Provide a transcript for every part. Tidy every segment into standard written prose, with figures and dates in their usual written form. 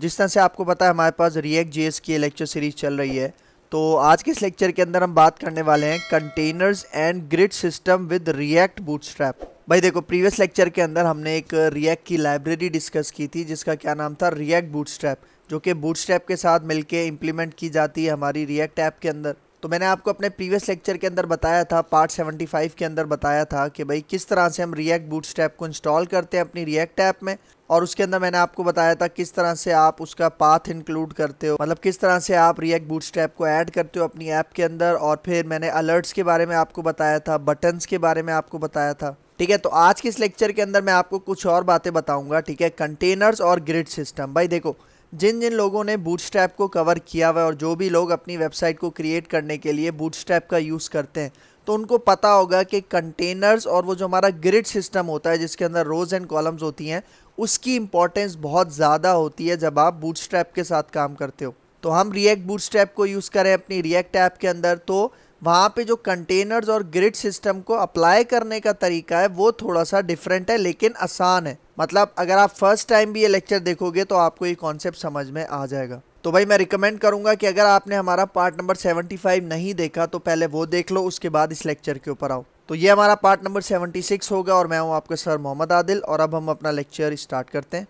जिस तरह से आपको पता है हमारे पास रिएक्ट जेएस की लेक्चर सीरीज चल रही है। तो आज के इस लेक्चर के अंदर हम बात करने वाले हैं containers and grid system with react bootstrap. भाई देखो, प्रीवियस लेक्चर के अंदर हमने एक रिएक्ट की लाइब्रेरी डिस्कस की थी जिसका क्या नाम था, रिएक्ट बूटस्ट्रैप, जो कि बूटस्ट्रैप के साथ मिलके इम्प्लीमेंट की जाती है हमारी रिएक्ट ऐप के अंदर। तो मैंने आपको अपने प्रीवियस लेक्चर के अंदर बताया था, पार्ट 75 के अंदर बताया था कि भाई किस तरह से हम रिएक्ट बूटस्ट्रैप को इंस्टॉल करते हैं अपनी रिएक्ट ऐप में। और उसके अंदर मैंने आपको बताया था किस तरह से आप उसका पाथ इंक्लूड करते हो, मतलब किस तरह से आप रिएक्ट बूटस्ट्रैप को ऐड करते हो अपनी ऐप के अंदर। और फिर मैंने अलर्ट्स के बारे में आपको बताया था, बटन्स के बारे में आपको बताया था। ठीक है, तो आज के इस लेक्चर के अंदर मैं आपको कुछ और बातें बताऊंगा। ठीक है, कंटेनर्स और ग्रिड सिस्टम। भाई देखो, जिन जिन लोगों ने बूटस्ट्रैप को कवर किया हुआ है और जो भी लोग अपनी वेबसाइट को क्रिएट करने के लिए बूटस्ट्रैप का यूज़ करते हैं, तो उनको पता होगा कि कंटेनर्स और वो जो हमारा ग्रिड सिस्टम होता है जिसके अंदर रोज़ एंड कॉलम्स होती हैं, उसकी इंपॉर्टेंस बहुत ज़्यादा होती है जब आप बूटस्ट्रैप के साथ काम करते हो। तो हम रिएक्ट बूटस्ट्रैप को यूज़ करें अपनी रिएक्ट ऐप के अंदर, तो वहाँ पे जो कंटेनर्स और ग्रिड सिस्टम को अप्लाई करने का तरीका है वो थोड़ा सा डिफरेंट है लेकिन आसान है। मतलब अगर आप फर्स्ट टाइम भी ये लेक्चर देखोगे तो आपको ये कॉन्सेप्ट समझ में आ जाएगा। तो भाई मैं रिकमेंड करूंगा कि अगर आपने हमारा पार्ट नंबर 75 नहीं देखा तो पहले वो देख लो, उसके बाद इस लेक्चर के ऊपर आओ। तो ये हमारा पार्ट नंबर 76 होगा और मैं हूँ आपका सर मोहम्मद आदिल, और अब हम अपना लेक्चर स्टार्ट करते हैं।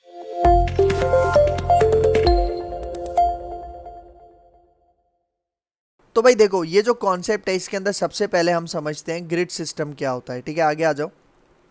तो भाई देखो, ये जो कॉन्सेप्ट है इसके अंदर सबसे पहले हम समझते हैं ग्रिड सिस्टम क्या होता है। ठीक है, आगे आ जाओ।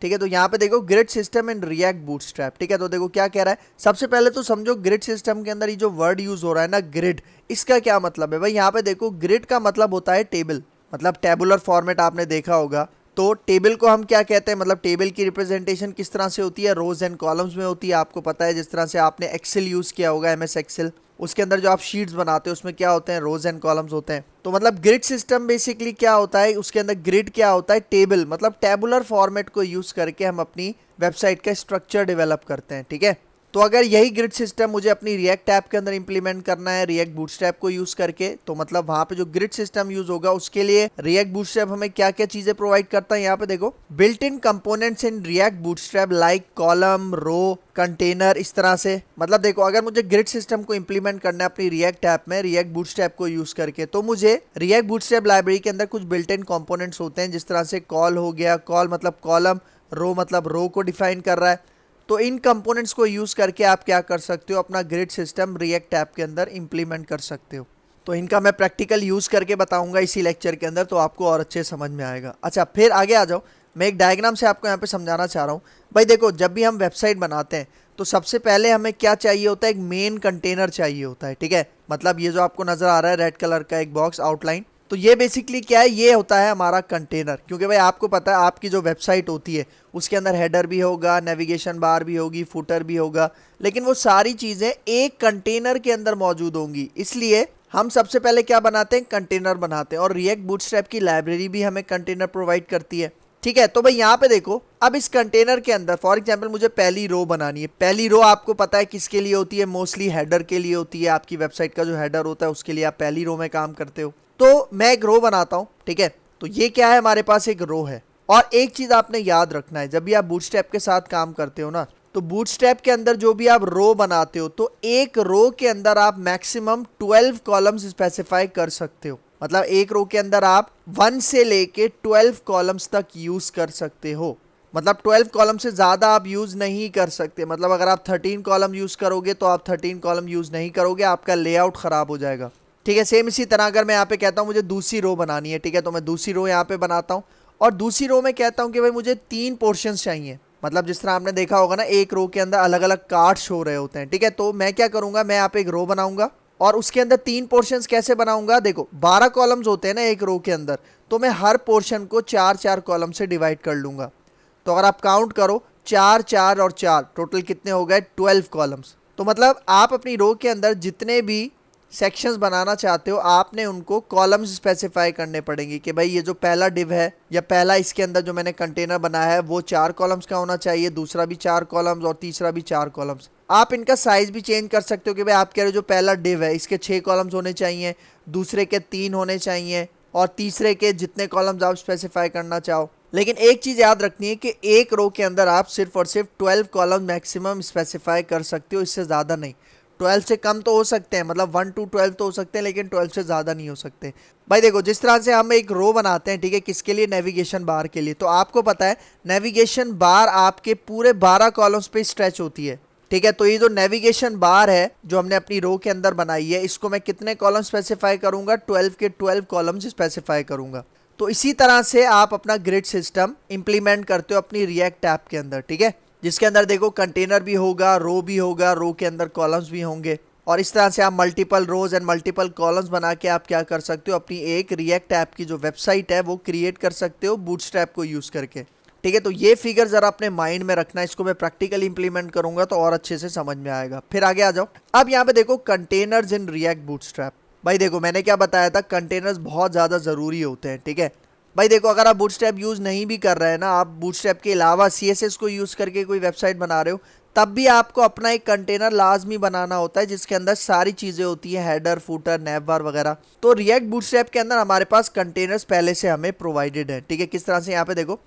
ठीक है, तो यहाँ पे देखो grid system in React bootstrap. ठीक है, तो देखो क्या कह रहा है। सबसे पहले तो समझो ग्रिड सिस्टम के अंदर ये जो वर्ड यूज हो रहा है ना, ग्रिड, इसका क्या मतलब है। भाई यहाँ पे देखो, ग्रिड का मतलब होता है टेबल, मतलब टेबुलर फॉर्मेट आपने देखा होगा। तो टेबल को हम क्या कहते हैं, मतलब टेबल की रिप्रेजेंटेशन किस तरह से होती है, रोज एंड कॉलम्स में होती है। आपको पता है जिस तरह से आपने एक्सेल यूज किया होगा, MS एक्सेल, उसके अंदर जो आप शीट्स बनाते हो उसमें क्या होते हैं, रोज एंड कॉलम्स होते हैं। तो मतलब ग्रिड सिस्टम बेसिकली क्या होता है, उसके अंदर ग्रिड क्या होता है, टेबल, मतलब टेबुलर फॉर्मेट को यूज करके हम अपनी वेबसाइट का स्ट्रक्चर डेवलप करते हैं। ठीक है, तो अगर यही ग्रिड सिस्टम मुझे अपनी रिएक्ट ऐप के अंदर इंप्लीमेंट करना है रिएक्ट बूटस्ट्रैप को यूज करके, तो मतलब वहां पे जो ग्रिड सिस्टम यूज होगा उसके लिए रिएक्ट बूटस्ट्रैप हमें क्या क्या चीजें प्रोवाइड करता है। यहाँ पे देखो, built in components in React Bootstrap like column, row, container, इस तरह से। मतलब देखो, अगर मुझे ग्रिड सिस्टम को इंप्लीमेंट करना है अपनी रिएक्ट ऐप में रिएक्ट बूटस्ट्रैप को यूज करके, तो मुझे रिएक्ट बूटस्ट्रैप लाइब्रेरी के अंदर कुछ बिल्ट इन कंपोनेंट्स होते हैं, जिस तरह से कॉल हो गया, कॉल मतलब कॉलम, रो मतलब रो को डिफाइन कर रहा है। तो इन कंपोनेंट्स को यूज करके आप क्या कर सकते हो, अपना ग्रिड सिस्टम रिएक्ट ऐप के अंदर इंप्लीमेंट कर सकते हो। तो इनका मैं प्रैक्टिकल यूज करके बताऊंगा इसी लेक्चर के अंदर, तो आपको और अच्छे समझ में आएगा। अच्छा, फिर आगे आ जाओ। मैं एक डायग्राम से आपको यहाँ पे समझाना चाह रहा हूँ। भाई देखो, जब भी हम वेबसाइट बनाते हैं तो सबसे पहले हमें क्या चाहिए होता है, एक मेन कंटेनर चाहिए होता है। ठीक है, मतलब ये जो आपको नजर आ रहा है रेड कलर का एक बॉक्स आउटलाइन, तो ये बेसिकली क्या है, ये होता है हमारा कंटेनर। क्योंकि भाई आपको पता है आपकी जो वेबसाइट होती है उसके अंदर हेडर भी होगा, नेविगेशन बार भी होगी, फुटर भी होगा, लेकिन वो सारी चीज़ें एक कंटेनर के अंदर मौजूद होंगी। इसलिए हम सबसे पहले क्या बनाते हैं, कंटेनर बनाते हैं। और रिएक्ट बूटस्ट्रैप की लाइब्रेरी भी हमें कंटेनर प्रोवाइड करती है। ठीक है, तो भाई यहाँ पे देखो, अब इस कंटेनर के अंदर फॉर एग्जांपल मुझे पहली रो बनानी है। पहली रो आपको पता है किसके लिए होती है, मोस्टली हेडर के लिए होती है। आपकी वेबसाइट का जो हेडर होता है उसके लिए आप पहली रो में काम करते हो। तो मैं एक रो बनाता हूं। ठीक है, तो ये क्या है, हमारे पास एक रो है। और एक चीज आपने याद रखना है, जब भी आप बूटस्ट्रैप के साथ काम करते हो ना, तो बूटस्ट्रैप के अंदर जो भी आप रो बनाते हो, तो एक रो के अंदर आप मैक्सिमम 12 कॉलम्स स्पेसिफाई कर सकते हो। मतलब एक रो के अंदर आप 1 से लेके 12 कॉलम्स तक यूज कर सकते हो। मतलब 12 कॉलम से ज्यादा आप यूज नहीं कर सकते। मतलब अगर आप 13 कॉलम यूज करोगे तो आप 13 कॉलम यूज नहीं करोगे, आपका लेआउट खराब हो जाएगा। ठीक है, सेम इसी तरह अगर मैं यहाँ पे कहता हूँ मुझे दूसरी रो बनानी है, ठीक है, तो मैं दूसरी रो यहाँ पे बनाता हूँ। और दूसरी रो में कहता हूँ कि भाई मुझे 3 पोर्शंस चाहिए। मतलब जिस तरह आपने देखा होगा ना, एक रो के अंदर अलग अलग कार्ड्स हो रहे होते हैं। ठीक है, तो मैं क्या करूंगा, मैं यहाँ पे एक रो बनाऊंगा और उसके अंदर 3 पोर्शंस कैसे बनाऊंगा। देखो 12 कॉलम्स होते हैं ना एक रो के अंदर, तो मैं हर पोर्शन को 4-4 कॉलम से डिवाइड कर लूंगा। तो अगर आप काउंट करो, 4, 4 और 4 टोटल कितने हो गए, 12 कॉलम्स। तो मतलब आप अपनी रो के अंदर जितने भी सेक्शंस बनाना चाहते हो, आपने उनको कॉलम्स स्पेसिफाई करने पड़ेंगे कि भाई ये जो पहला डिव है या पहला इसके अंदर जो मैंने कंटेनर बनाया है वो 4 कॉलम्स का होना चाहिए, दूसरा भी 4 कॉलम्स और तीसरा भी 4 कॉलम्स। आप इनका साइज भी चेंज कर सकते हो कि भाई आप कह रहे हो जो पहला डिव है इसके 6 कॉलम्स होने चाहिए, दूसरे के 3 होने चाहिए और तीसरे के जितने कॉलम्स आप स्पेसिफाई करना चाहो। लेकिन एक चीज याद रखनी है कि एक रो के अंदर आप सिर्फ और सिर्फ 12 कॉलम मैक्सिमम स्पेसिफाई कर सकते हो, इससे ज्यादा नहीं। 12 से कम तो हो सकते हैं, मतलब 1 to 12 तो हो सकते हैं, लेकिन 12 से ज़्यादा नहीं हो सकते। भाई देखो जिस तरह से हम एक रो बनाते हैं, ठीक है, किसके लिए, नेविगेशन बार के लिए, तो आपको पता है नेविगेशन बार आपके पूरे 12 कॉलम्स पे स्ट्रेच होती है, ठीक है। तो ये जो नेविगेशन बार है जो हमने अपनी रो के अंदर बनाई है, इसको मैं कितने कॉलम स्पेसिफाई करूंगा, 12 के 12 कॉलम्स स्पेसिफाई करूंगा। तो इसी तरह से आप अपना ग्रिड सिस्टम इंप्लीमेंट करते हो अपनी रिएक्ट ऐप के अंदर, ठीक है, जिसके अंदर देखो कंटेनर भी होगा, रो भी होगा, रो के अंदर कॉलम्स भी होंगे, और इस तरह से आप multiple rows and multiple columns बना के आप क्या कर सकते हो, अपनी एक रिएक्ट ऐप की जो वेबसाइट है वो क्रिएट कर सकते हो बूटस्ट्रैप को यूज करके, ठीक है। तो ये फिगर जरा अपने माइंड में रखना, इसको मैं प्रैक्टिकली इंप्लीमेंट करूंगा तो और अच्छे से समझ में आएगा। फिर आगे आ जाओ। अब यहाँ पे देखो कंटेनर्स इन रिएक्ट बूटस्ट्रैप। भाई देखो मैंने क्या बताया था, कंटेनर्स बहुत ज़्यादा ज़रूरी होते हैं, ठीक है। भाई देखो अगर आप बूटस्ट्रैप यूज़ नहीं भी कर रहे हैं ना, आप बूटस्ट्रैप के अलावा CSS को यूज़ करके कोई वेबसाइट बना रहे हो, तब भी आपको अपना एक कंटेनर लाजमी बनाना होता है जिसके अंदर सारी चीज़ें होती हैं, हेडर, फूटर, नैवबार वगैरह। तो रिएक्ट बूटस्ट्रैप के अंदर हमारे पास कंटेनर्स पहले से हमें प्रोवाइडेड है, ठीक है। किस तरह से, यहाँ पे देखो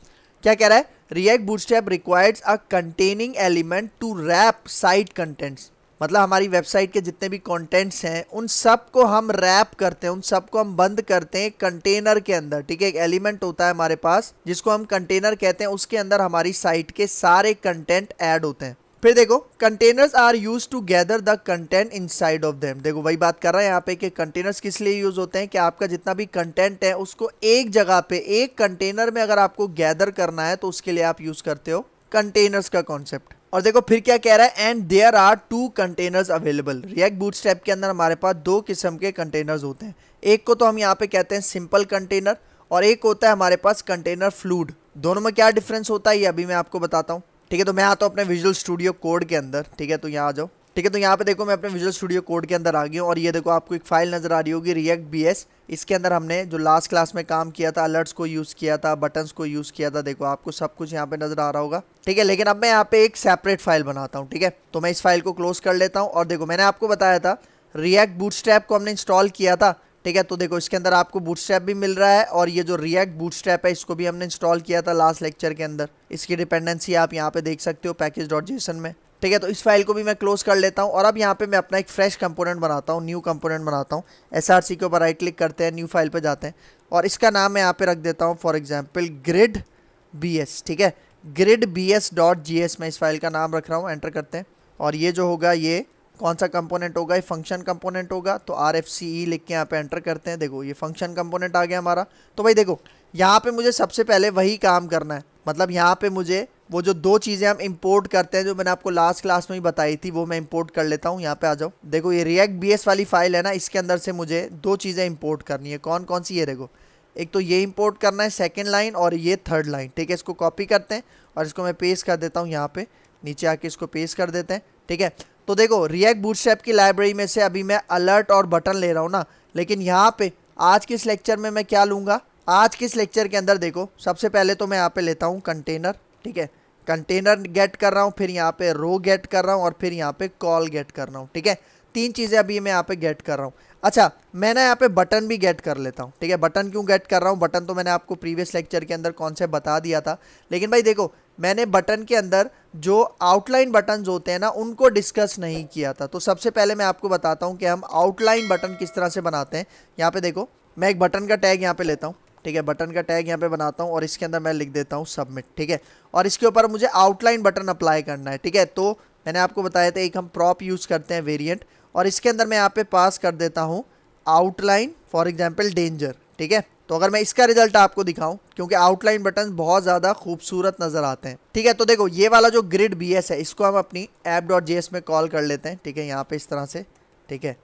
क्या कह रहा है, React Bootstrap requires a containing element to wrap site contents. मतलब हमारी वेबसाइट के जितने भी कंटेंट्स हैं उन सब को हम रैप करते हैं, उन सब को हम बंद करते हैं कंटेनर के अंदर, ठीक है। एक एलिमेंट होता है हमारे पास जिसको हम कंटेनर कहते हैं, उसके अंदर हमारी साइट के सारे कंटेंट ऐड होते हैं। फिर देखो containers are used to gather the content inside of them. देखो वही बात कर रहा है यहाँ पे कि कंटेनर्स किस लिए यूज होते हैं, कि आपका जितना भी कंटेंट है उसको एक जगह पे, एक कंटेनर में अगर आपको गैदर करना है तो उसके लिए आप यूज करते हो कंटेनर्स का कॉन्सेप्ट। और देखो फिर क्या कह रहा है, and there are 2 containers available. React Bootstrap के अंदर हमारे पास 2 किस्म के कंटेनर्स होते हैं। एक को तो हम यहाँ पे कहते हैं सिंपल कंटेनर, और एक होता है हमारे पास कंटेनर फ्लूइड। दोनों में क्या डिफरेंस होता है ये अभी मैं आपको बताता हूँ, ठीक है। तो मैं आता हूँ अपने विजुअल स्टूडियो कोड के अंदर, ठीक है। तो यहाँ आ जाओ, ठीक है। तो यहाँ पे देखो मैं अपने विजुअल स्टूडियो कोड के अंदर आ गया हूँ, और ये देखो आपको एक फाइल नजर आ रही होगी रिएक्ट BS। इसके अंदर हमने जो लास्ट क्लास में काम किया था, अलर्ट्स को यूज़ किया था, बटन्स को यूज़ किया था, देखो आपको सब कुछ यहाँ पे नजर आ रहा होगा, ठीक है। लेकिन अब मैं यहाँ पे एक सेपरेट फाइल बनाता हूँ, ठीक है। तो मैं इस फाइल को क्लोज कर लेता हूँ, और देखो मैंने आपको बताया था रिएक्ट बूटस्ट्रैप को हमने इंस्टॉल किया था, ठीक है। तो देखो इसके अंदर आपको बूटस्ट्रैप भी मिल रहा है, और ये जो रिएक्ट बूटस्ट्रैप है इसको भी हमने इंस्टॉल किया था लास्ट लेक्चर के अंदर। इसकी डिपेंडेंसी आप यहाँ पे देख सकते हो पैकेज.json में, ठीक है। तो इस फाइल को भी मैं क्लोज कर लेता हूँ, और अब यहाँ पे मैं अपना एक फ्रेश कंपोनेंट बनाता हूँ, न्यू कंपोनेंट बनाता हूँ। SRC के ऊपर राइट क्लिक करते हैं, न्यू फाइल पे जाते हैं, और इसका नाम मैं यहाँ पे रख देता हूँ फॉर एग्जाम्पल ग्रिड BS, ठीक है। ग्रिड BS.js मैं इस फाइल का नाम रख रहा हूँ, एंटर करते हैं। और ये जो होगा ये कौन सा कंपोनेंट होगा, ये फंक्शन कंपोनेंट होगा। तो RFCE लिख के यहाँ पे एंटर करते हैं, देखो ये फंक्शन कंपोनेंट आ गया हमारा। तो भाई देखो यहाँ पे मुझे सबसे पहले वही काम करना है, मतलब यहाँ पे मुझे वो जो 2 चीज़ें हम इंपोर्ट करते हैं जो मैंने आपको लास्ट क्लास में ही बताई थी वो मैं इंपोर्ट कर लेता हूँ। यहाँ पे आ जाओ, देखो ये रिएक्ट BS वाली फाइल है ना, इसके अंदर से मुझे 2 चीज़ें इंपोर्ट करनी है। कौन कौन सी, ये देखो, एक तो ये इंपोर्ट करना है सेकेंड लाइन, और ये थर्ड लाइन, ठीक है। इसको कॉपी करते हैं और इसको मैं पेस्ट कर देता हूँ यहाँ पे, नीचे आके इसको पेस्ट कर देते हैं, ठीक है। तो देखो रिएक्ट बूटस्ट्रैप की लाइब्रेरी में से अभी मैं अलर्ट और बटन ले रहा हूँ ना, लेकिन यहाँ पे आज के इस लेक्चर में मैं क्या लूँगा, आज के इस लेक्चर के अंदर देखो सबसे पहले तो मैं यहाँ पे लेता हूँ कंटेनर, ठीक है। कंटेनर गेट कर रहा हूँ, फिर यहाँ पे रो गेट कर रहा हूँ, और फिर यहाँ पे कॉल गेट कर रहा हूँ, ठीक है। 3 चीज़ें अभी मैं यहाँ पे गेट कर रहा हूँ। अच्छा मैं ना यहाँ पे बटन भी गेट कर लेता हूँ, ठीक है। बटन क्यों गेट कर रहा हूँ, बटन तो मैंने आपको प्रीवियस लेक्चर के अंदर कॉन्सेप्ट बता दिया था, लेकिन भाई देखो मैंने बटन के अंदर जो आउटलाइन बटन्स होते हैं ना उनको डिस्कस नहीं किया था। तो सबसे पहले मैं आपको बताता हूँ कि हम आउटलाइन बटन किस तरह से बनाते हैं। यहाँ पे देखो मैं एक बटन का टैग यहाँ पे लेता हूँ, ठीक है। बटन का टैग यहाँ पे बनाता हूँ, और इसके अंदर मैं लिख देता हूँ सबमिट, ठीक है। और इसके ऊपर मुझे आउटलाइन बटन अप्लाई करना है, ठीक है। तो मैंने आपको बताया था एक हम प्रॉप यूज़ करते हैं वेरिएंट, और इसके अंदर मैं यहाँ पे पास कर देता हूँ आउटलाइन फॉर एग्जाम्पल डेंजर, ठीक है। तो अगर मैं इसका रिजल्ट आपको दिखाऊं, क्योंकि आउटलाइन बटन बहुत ज़्यादा खूबसूरत नज़र आते हैं, ठीक है। तो देखो ये वाला जो ग्रिड BS है इसको हम अपनी app.js में कॉल कर लेते हैं, ठीक है। यहाँ पे इस तरह से, ठीक है।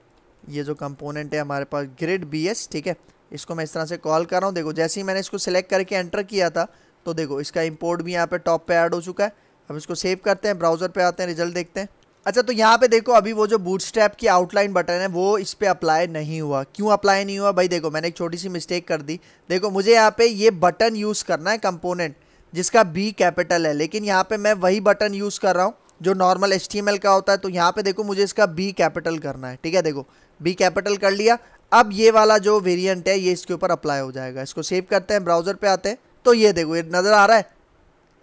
ये जो कंपोनेंट है हमारे पास ग्रिड BS, ठीक है, इसको मैं इस तरह से कॉल कर रहा हूँ। देखो जैसे ही मैंने इसको सिलेक्ट करके एंटर किया था तो देखो इसका इंपोर्ट भी यहाँ पे टॉप पे ऐड हो चुका है। अब इसको सेव करते हैं, ब्राउज़र पे आते हैं, रिजल्ट देखते हैं। अच्छा तो यहाँ पे देखो अभी वो जो बूटस्ट्रैप की आउटलाइन बटन है वो इस पे अप्लाई नहीं हुआ। क्यों अप्लाई नहीं हुआ भाई, देखो मैंने एक छोटी सी मिस्टेक कर दी। देखो मुझे यहाँ पे ये बटन यूज़ करना है कंपोनेंट जिसका B कैपिटल है, लेकिन यहाँ पे मैं वही बटन यूज़ कर रहा हूँ जो नॉर्मल HTML का होता है। तो यहाँ पे देखो मुझे इसका B कैपिटल करना है, ठीक है। देखो B कैपिटल कर लिया, अब ये वाला जो वेरिएंट है ये इसके ऊपर अप्लाई हो जाएगा। इसको सेव करते हैं, ब्राउज़र पे आते हैं, तो ये देखो ये नज़र आ रहा है,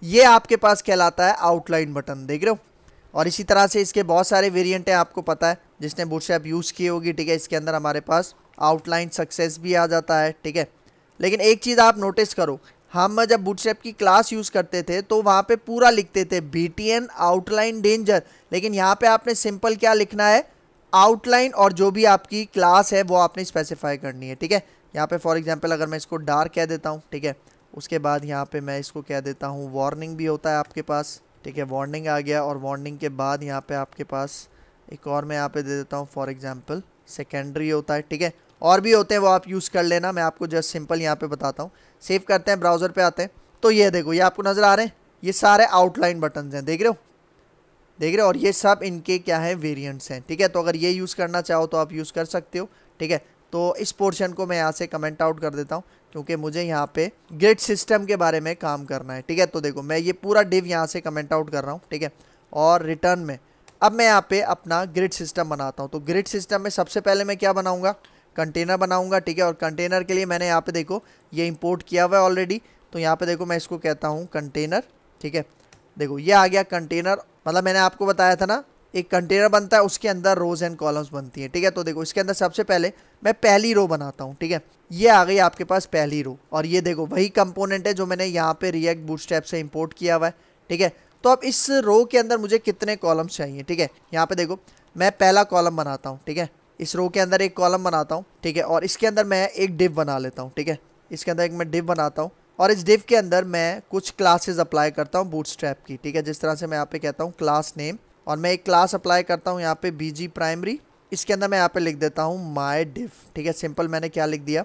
ये आपके पास कहलाता है आउटलाइन बटन, देख रहे हो। और इसी तरह से इसके बहुत सारे वेरिएंट हैं, आपको पता है, जिसने बूटस्ट्रैप यूज़ की होगी, ठीक है, इसके अंदर हमारे पास आउटलाइन सक्सेस भी आ जाता है, ठीक है। लेकिन एक चीज़ आप नोटिस करो, हम जब बूटस्ट्रैप की क्लास यूज़ करते थे तो वहाँ पे पूरा लिखते थे BTN आउटलाइन डेंजर, लेकिन यहाँ पे आपने सिंपल क्या लिखना है, आउटलाइन, और जो भी आपकी क्लास है वो आपने स्पेसिफाई करनी है, ठीक है। यहाँ पे फॉर एग्जांपल अगर मैं इसको डार्क कह देता हूँ, ठीक है, उसके बाद यहाँ पे मैं इसको कह देता हूँ वार्निंग भी होता है आपके पास, ठीक है, वार्निंग आ गया। और वार्निंग के बाद यहाँ पे आपके पास एक और मैं यहाँ पे दे देता हूँ फॉर एग्जांपल सेकेंडरी होता है, ठीक है, और भी होते हैं वो आप यूज़ कर लेना, मैं आपको जस्ट सिंपल यहाँ पे बताता हूँ। सेव करते हैं, ब्राउज़र पे आते हैं, तो ये देखो ये आपको नज़र आ रहे हैं, ये सारे आउटलाइन बटन हैं, देख रहे हो, देख रहे हो, और ये सब इनके क्या है, वेरिएंट्स हैं, ठीक है। तो अगर ये यूज़ करना चाहो तो आप यूज़ कर सकते हो, ठीक है। तो इस पोर्शन को मैं यहाँ से कमेंट आउट कर देता हूँ क्योंकि मुझे यहाँ पे ग्रिड सिस्टम के बारे में काम करना है, ठीक है। तो देखो मैं ये पूरा डिव यहाँ से कमेंट आउट कर रहा हूँ, ठीक है। और रिटर्न में अब मैं यहाँ पे अपना ग्रिड सिस्टम बनाता हूँ। तो ग्रिड सिस्टम में सबसे पहले मैं क्या बनाऊँगा, कंटेनर बनाऊँगा, ठीक है। और कंटेनर के लिए मैंने यहाँ पे देखो ये इंपोर्ट किया हुआ है ऑलरेडी, तो यहाँ पे देखो मैं इसको कहता हूँ कंटेनर, ठीक है। देखो ये आ गया कंटेनर, मतलब मैंने आपको बताया था ना एक कंटेनर बनता है उसके अंदर रोज एंड कॉलम्स बनती है, ठीक है। तो देखो इसके अंदर सबसे पहले मैं पहली रो बनाता हूँ, ठीक है। ये आ गई आपके पास पहली रो, और ये देखो वही कंपोनेंट है जो मैंने यहाँ पे रिएक्ट बूटस्ट्रैप से इंपोर्ट किया हुआ है, ठीक है। तो अब इस रो के अंदर मुझे कितने कॉलम्स चाहिए, ठीक है। यहाँ पे देखो मैं पहला कॉलम बनाता हूँ, ठीक है, इस रो के अंदर एक कॉलम बनाता हूँ, ठीक है। और इसके अंदर मैं एक डिव बना लेता हूँ, ठीक है, इसके अंदर एक मैं डिव बनाता हूँ, और इस डिव के अंदर मैं कुछ क्लासेस अप्लाई करता हूँ बूटस्ट्रैप की, ठीक है। जिस तरह से मैं यहाँ पे कहता हूँ क्लास नेम, और मैं एक क्लास अप्लाई करता हूँ यहाँ पे BG प्राइमरी, इसके अंदर मैं यहाँ पे लिख देता हूँ माई डिव, ठीक है। सिंपल मैंने क्या लिख दिया,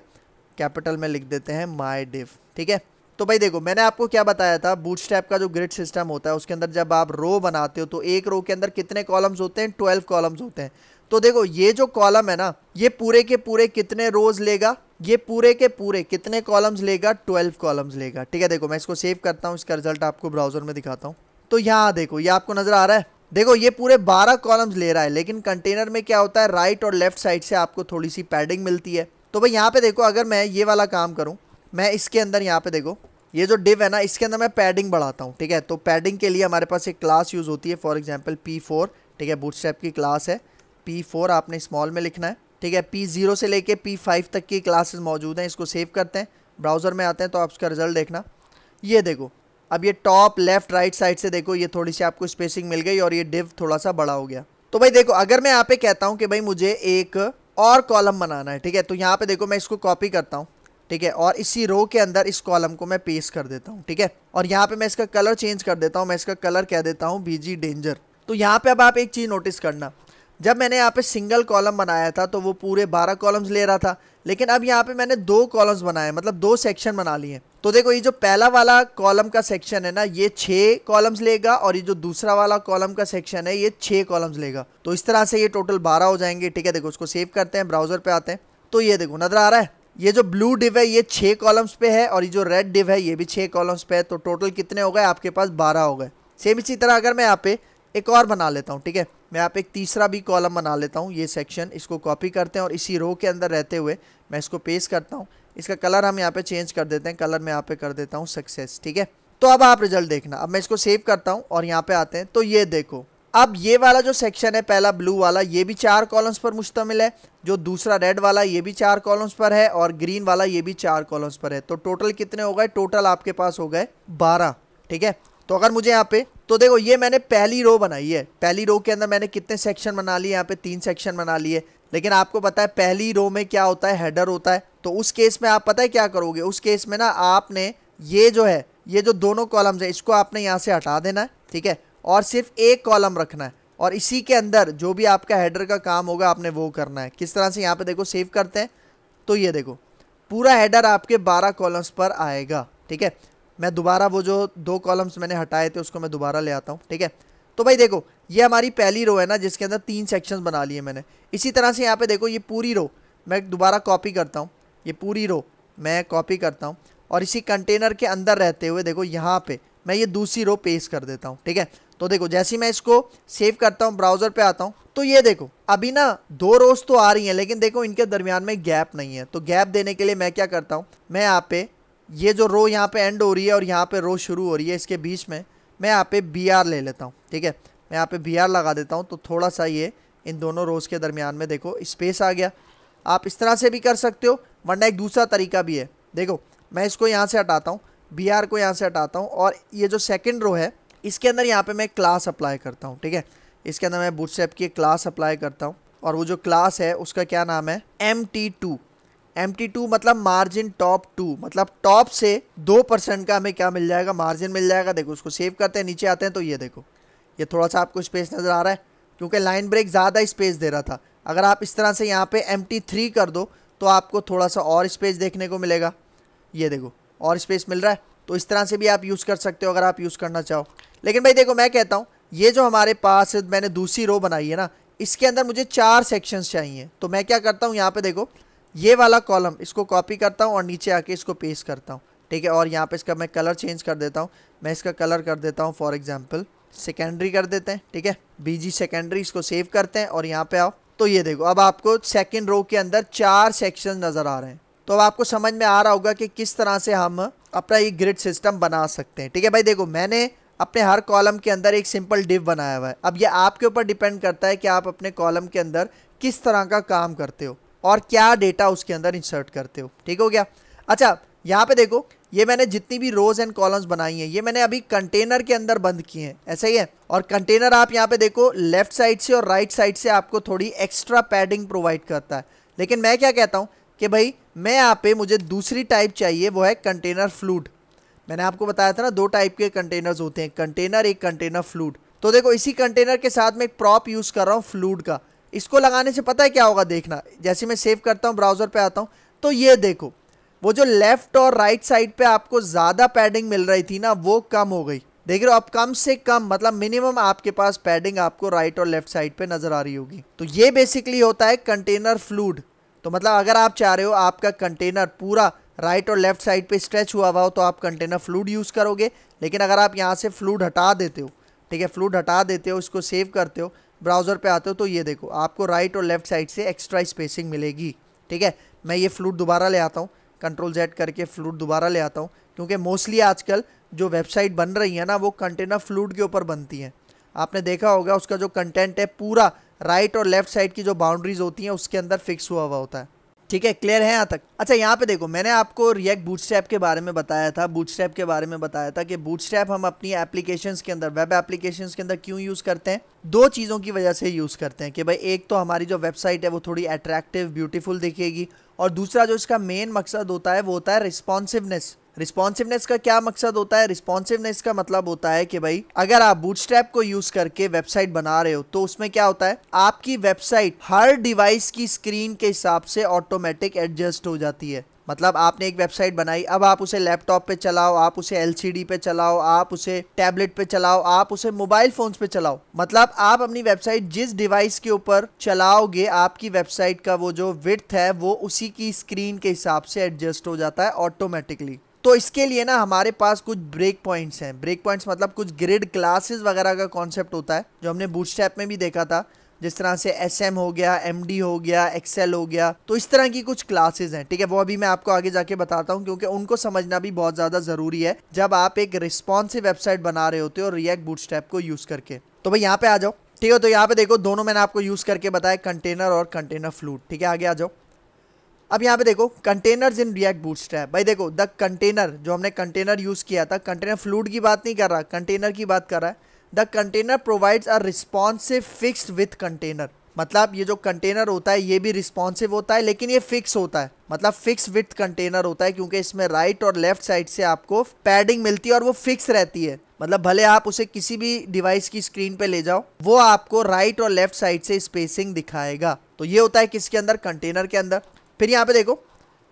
कैपिटल में लिख देते हैं माई डिव, ठीक है। तो भाई देखो मैंने आपको क्या बताया था, बूटस्ट्रैप का जो ग्रिड सिस्टम होता है उसके अंदर जब आप रो बनाते हो तो एक रो के अंदर कितने कॉलम्स होते हैं, 12 कॉलम्स होते हैं। तो देखो ये जो कॉलम है ना, ये पूरे के पूरे कितने रोज लेगा, ये पूरे के पूरे कितने कॉलम्स लेगा, 12 कॉलम्स लेगा, ठीक है। देखो मैं इसको सेव करता हूँ, इसका रिजल्ट आपको ब्राउजर में दिखाता हूँ। तो यहाँ देखो ये आपको नजर आ रहा है, देखो ये पूरे 12 कॉलम्स ले रहा है, लेकिन कंटेनर में क्या होता है, राइट और लेफ्ट साइड से आपको थोड़ी सी पैडिंग मिलती है। तो भाई यहाँ पे देखो अगर मैं ये वाला काम करूँ, मैं इसके अंदर यहाँ पे देखो ये जो डिव है ना इसके अंदर मैं पैडिंग बढ़ाता हूँ, ठीक है। तो पैडिंग के लिए हमारे पास एक क्लास यूज़ होती है फॉर एग्जांपल P4, ठीक है, बूटस्ट्रैप की क्लास है P4, आपने स्मॉल में लिखना है, ठीक है। P0 से लेके P5 तक की क्लासेस मौजूद हैं। इसको सेव करते हैं, ब्राउज़र में आते हैं, तो आप उसका रिजल्ट देखना। ये देखो अब ये टॉप लेफ्ट राइट साइड से देखो ये थोड़ी सी आपको स्पेसिंग मिल गई और ये डिव थोड़ा सा बड़ा हो गया। तो भाई देखो अगर मैं यहाँ पे कहता हूँ कि भाई मुझे एक और कॉलम बनाना है, ठीक है, तो यहाँ पे देखो मैं इसको कॉपी करता हूँ, ठीक है, और इसी रो के अंदर इस कॉलम को मैं पेस्ट कर देता हूँ, ठीक है। और यहाँ पे मैं इसका कलर चेंज कर देता हूँ, मैं इसका कलर कह देता हूँ BG डेंजर। तो यहाँ पे अब आप एक चीज़ नोटिस करना, जब मैंने यहाँ पे सिंगल कॉलम बनाया था तो वो पूरे 12 कॉलम्स ले रहा था, लेकिन अब यहाँ पे मैंने 2 कॉलम्स बनाए, मतलब 2 सेक्शन बना लिए। तो देखो ये जो पहला वाला कॉलम का सेक्शन है ना ये 6 कॉलम्स लेगा, और ये जो दूसरा वाला कॉलम का सेक्शन है ये 6 कॉलम्स लेगा। तो इस तरह से ये टोटल 12 हो जाएंगे, ठीक है। देखो उसको सेव करते हैं, ब्राउजर पे आते हैं, तो ये देखो नजर आ रहा है, ये जो ब्लू डिव है ये 6 कॉलम्स पे है, और ये जो रेड डिव है ये भी 6 कॉलम्स पे है। तो टोटल कितने हो गए आपके पास, 12 हो गए। सेम इसी तरह अगर मैं यहाँ पे एक और बना लेता हूँ, ठीक है, मैं यहाँ पे एक तीसरा भी कॉलम बना लेता हूँ, ये सेक्शन, इसको कॉपी करते हैं और इसी रो के अंदर रहते हुए मैं इसको पेस्ट करता हूँ। इसका कलर हम यहाँ पे चेंज कर देते हैं, कलर मैं यहाँ पे कर देता हूँ सक्सेस, ठीक है। तो अब आप रिजल्ट देखना, अब मैं इसको सेव करता हूँ और यहाँ पे आते हैं, तो ये देखो अब ये वाला जो सेक्शन है पहला ब्लू वाला ये भी 4 कॉलम्स पर मुश्तमिल है, जो दूसरा रेड वाला ये भी 4 कॉलम्स पर है, और ग्रीन वाला ये भी 4 कॉलम्स पर है। तो टोटल कितने हो गए, टोटल आपके पास हो गए 12, ठीक है। तो अगर मुझे यहाँ पे, तो देखो ये मैंने पहली रो बनाई है, पहली रो के अंदर मैंने कितने सेक्शन बना लिए, यहाँ पे 3 सेक्शन बना लिए। लेकिन आपको पता है पहली रो में क्या होता है, हेडर होता है। तो उस केस में आप पता है क्या करोगे, उस केस में ना आपने ये जो है ये जो दोनों कॉलम्स है इसको आपने यहाँ से हटा देना है, ठीक है, और सिर्फ एक कॉलम रखना है, और इसी के अंदर जो भी आपका हेडर का काम होगा आपने वो करना है। किस तरह से, यहाँ पे देखो सेव करते हैं, तो ये देखो पूरा हेडर आपके 12 कॉलम्स पर आएगा, ठीक है। मैं दोबारा वो जो 2 कॉलम्स मैंने हटाए थे उसको मैं दोबारा ले आता हूँ, ठीक है। तो भाई देखो ये हमारी पहली रो है ना जिसके अंदर 3 सेक्शंस बना लिए मैंने। इसी तरह से यहाँ पे देखो ये पूरी रो मैं दोबारा कॉपी करता हूँ, ये पूरी रो मैं कॉपी करता हूँ, और इसी कंटेनर के अंदर रहते हुए देखो यहाँ पे मैं ये दूसरी रो पेस्ट कर देता हूँ, ठीक है। तो देखो जैसे ही मैं इसको सेव करता हूँ, ब्राउजर पे आता हूँ, तो ये देखो अभी ना 2 रोज तो आ रही हैं, लेकिन देखो इनके दरमियान में गैप नहीं है। तो गैप देने के लिए मैं क्या करता हूँ, मैं यहाँ पे ये जो रो यहाँ पे एंड हो रही है और यहाँ पे रो शुरू हो रही है, इसके बीच में मैं यहाँ पे BR ले लेता हूँ, ठीक है। मैं यहाँ पे BR लगा देता हूँ, तो थोड़ा सा ये इन दोनों रोज के दरमियान में देखो स्पेस आ गया। आप इस तरह से भी कर सकते हो, वरना एक दूसरा तरीका भी है। देखो मैं इसको यहाँ से हटाता हूँ, बी आर को यहाँ से हटाता हूँ, और ये जो सेकंड रो है इसके अंदर यहाँ पे मैं क्लास अप्लाई करता हूँ। ठीक है, इसके अंदर मैं बूटस्ट्रैप की क्लास अप्लाई करता हूँ, और वो जो क्लास है उसका क्या नाम है, MT2। MT2 मतलब मार्जिन टॉप 2, मतलब टॉप से 2% का हमें क्या मिल जाएगा, मार्जिन मिल जाएगा। देखो उसको सेव करते हैं, नीचे आते हैं तो ये देखो ये थोड़ा सा आपको स्पेस नज़र आ रहा है, क्योंकि लाइन ब्रेक ज़्यादा स्पेस दे रहा था। अगर आप इस तरह से यहाँ पे MT3 कर दो तो आपको थोड़ा सा और स्पेस देखने को मिलेगा। ये देखो और स्पेस मिल रहा है, तो इस तरह से भी आप यूज़ कर सकते हो अगर आप यूज़ करना चाहो। लेकिन भाई देखो मैं कहता हूँ ये जो हमारे पास मैंने दूसरी रो बनाई है ना, इसके अंदर मुझे 4 सेक्शंस चाहिए। तो मैं क्या करता हूँ, यहाँ पे देखो ये वाला कॉलम इसको कॉपी करता हूँ और नीचे आके इसको पेस्ट करता हूँ। ठीक है, और यहाँ पे इसका मैं कलर चेंज कर देता हूँ। मैं इसका कलर कर देता हूँ फॉर एग्जांपल सेकेंडरी कर देते हैं। ठीक है, BG सेकेंडरी, इसको सेव करते हैं और यहाँ पे आओ तो ये देखो अब आपको सेकंड रो के अंदर 4 सेक्शन नज़र आ रहे हैं। तो अब आपको समझ में आ रहा होगा कि किस तरह से हम अपना ये ग्रिड सिस्टम बना सकते हैं। ठीक है भाई, देखो मैंने अपने हर कॉलम के अंदर एक सिंपल डिव बनाया हुआ है। अब ये आपके ऊपर डिपेंड करता है कि आप अपने कॉलम के अंदर किस तरह का काम करते हो और क्या डेटा उसके अंदर इंसर्ट करते हो। ठीक हो गया। अच्छा यहाँ पे देखो ये मैंने जितनी भी रोज एंड कॉलम्स बनाई हैं ये मैंने अभी कंटेनर के अंदर बंद किए हैं, ऐसा ही है। और कंटेनर आप यहाँ पे देखो लेफ्ट साइड से और राइट साइड से आपको थोड़ी एक्स्ट्रा पैडिंग प्रोवाइड करता है। लेकिन मैं क्या कहता हूँ कि भाई मैं यहाँ पे मुझे दूसरी टाइप चाहिए, वो है कंटेनर फ्लूड। मैंने आपको बताया था ना 2 टाइप के कंटेनर्स होते हैं, कंटेनर एक कंटेनर फ्लूड। तो देखो इसी कंटेनर के साथ में एक प्रॉप यूज कर रहा हूँ फ्लूड का। इसको लगाने से पता है क्या होगा, देखना जैसे मैं सेव करता हूँ ब्राउजर पे आता हूँ तो ये देखो वो जो लेफ्ट और राइट साइड पे आपको ज्यादा पैडिंग मिल रही थी ना वो कम हो गई। देख रहे हो अब कम से कम मतलब मिनिमम आपके पास पैडिंग आपको राइट और लेफ्ट साइड पे नजर आ रही होगी। तो ये बेसिकली होता है कंटेनर फ्लूड। तो मतलब अगर आप चाह रहे हो आपका कंटेनर पूरा राइट और लेफ्ट साइड पे स्ट्रेच हुआ हुआ हो तो आप कंटेनर फ्लूड यूज करोगे। लेकिन अगर आप यहाँ से फ्लूड हटा देते हो, ठीक है, फ्लूड हटा देते हो, इसको सेव करते हो, ब्राउजर पे आते हो तो ये देखो आपको राइट और लेफ्ट साइड से एक्स्ट्रा स्पेसिंग मिलेगी। ठीक है, मैं ये फ्लूड दोबारा ले आता हूँ, Ctrl Z करके फ्लूड दोबारा ले आता हूँ, क्योंकि मोस्टली आजकल जो वेबसाइट बन रही है ना वो कंटेनर फ्लूड के ऊपर बनती हैं। आपने देखा होगा उसका जो कंटेंट है पूरा राइट और लेफ्ट साइड की जो बाउंड्रीज होती हैं उसके अंदर फिक्स हुआ हुआ होता है। ठीक है, क्लियर है यहाँ तक। अच्छा यहाँ पे देखो मैंने आपको रिएक्ट बूटस्ट्रैप के बारे में बताया था, बूटस्ट्रैप के बारे में बताया था कि बूटस्ट्रैप हम अपनी एप्लीकेशंस के अंदर, वेब एप्लीकेशंस के अंदर क्यों यूज़ करते हैं। 2 चीज़ों की वजह से यूज़ करते हैं कि भाई एक तो हमारी जो वेबसाइट है वो थोड़ी अट्रैक्टिव ब्यूटीफुल दिखेगी, और दूसरा जो इसका मेन मकसद होता है वो होता है रिस्पॉन्सिवनेस। रिस्पॉन्सिवनेस का क्या मकसद होता है, रिस्पॉन्सिवनेस का मतलब होता है कि भाई अगर आप बूटस्ट्रैप को यूज करके वेबसाइट बना रहे हो तो उसमें क्या होता है आपकी वेबसाइट हर डिवाइस की स्क्रीन के हिसाब से ऑटोमेटिक एडजस्ट हो जाती है। मतलब आपने एक वेबसाइट बनाई, अब आप उसे लैपटॉप पे चलाओ, आप उसे LCD पे चलाओ, आप उसे टैबलेट पे चलाओ, आप उसे मोबाइल फोन्स पे चलाओ, मतलब आप अपनी वेबसाइट जिस डिवाइस के ऊपर चलाओगे आपकी वेबसाइट का वो जो विड्थ है वो उसी की स्क्रीन के हिसाब से एडजस्ट हो जाता है ऑटोमेटिकली। तो इसके लिए ना हमारे पास कुछ ब्रेक पॉइंट्स हैं। ब्रेक पॉइंट्स मतलब कुछ ग्रिड क्लासेस वगैरह का कॉन्सेप्ट होता है जो हमने बूटस्ट्रैप में भी देखा था, जिस तरह से SM हो गया, MD हो गया, एक्सेल हो गया, तो इस तरह की कुछ क्लासेस हैं। ठीक है, वो अभी मैं आपको आगे जाके बताता हूँ क्योंकि उनको समझना भी बहुत ज़्यादा ज़रूरी है जब आप एक रिस्पॉन्सिव वेबसाइट बना रहे होते हो रिएक्ट बूटस्ट्रैप को यूज़ करके। तो भाई यहाँ पे आ जाओ। ठीक है, तो यहाँ पे देखो दोनों मैंने आपको यूज़ करके बताया, कंटेनर और कंटेनर फ्लूड। ठीक है, आगे आ जाओ। अब यहाँ पे देखो कंटेनर्स इन रिएक्ट बूटस्ट्रैप। भाई देखो द कंटेनर, जो हमने कंटेनर यूज किया था, कंटेनर फ्लूड की बात नहीं कर रहा, कंटेनर की बात कर रहा है। The container provides a responsive fixed with container. मतलब ये जो कंटेनर होता है ये भी रिस्पॉन्सिव होता है लेकिन ये फिक्स होता है, मतलब फिक्स विथ कंटेनर होता है क्योंकि इसमें राइट और लेफ्ट साइड से आपको पैडिंग मिलती है और वो फिक्स रहती है। मतलब भले आप उसे किसी भी डिवाइस की स्क्रीन पे ले जाओ वो आपको राइट और लेफ्ट साइड से स्पेसिंग दिखाएगा। तो ये होता है किसके अंदर, कंटेनर के अंदर। फिर यहाँ पे देखो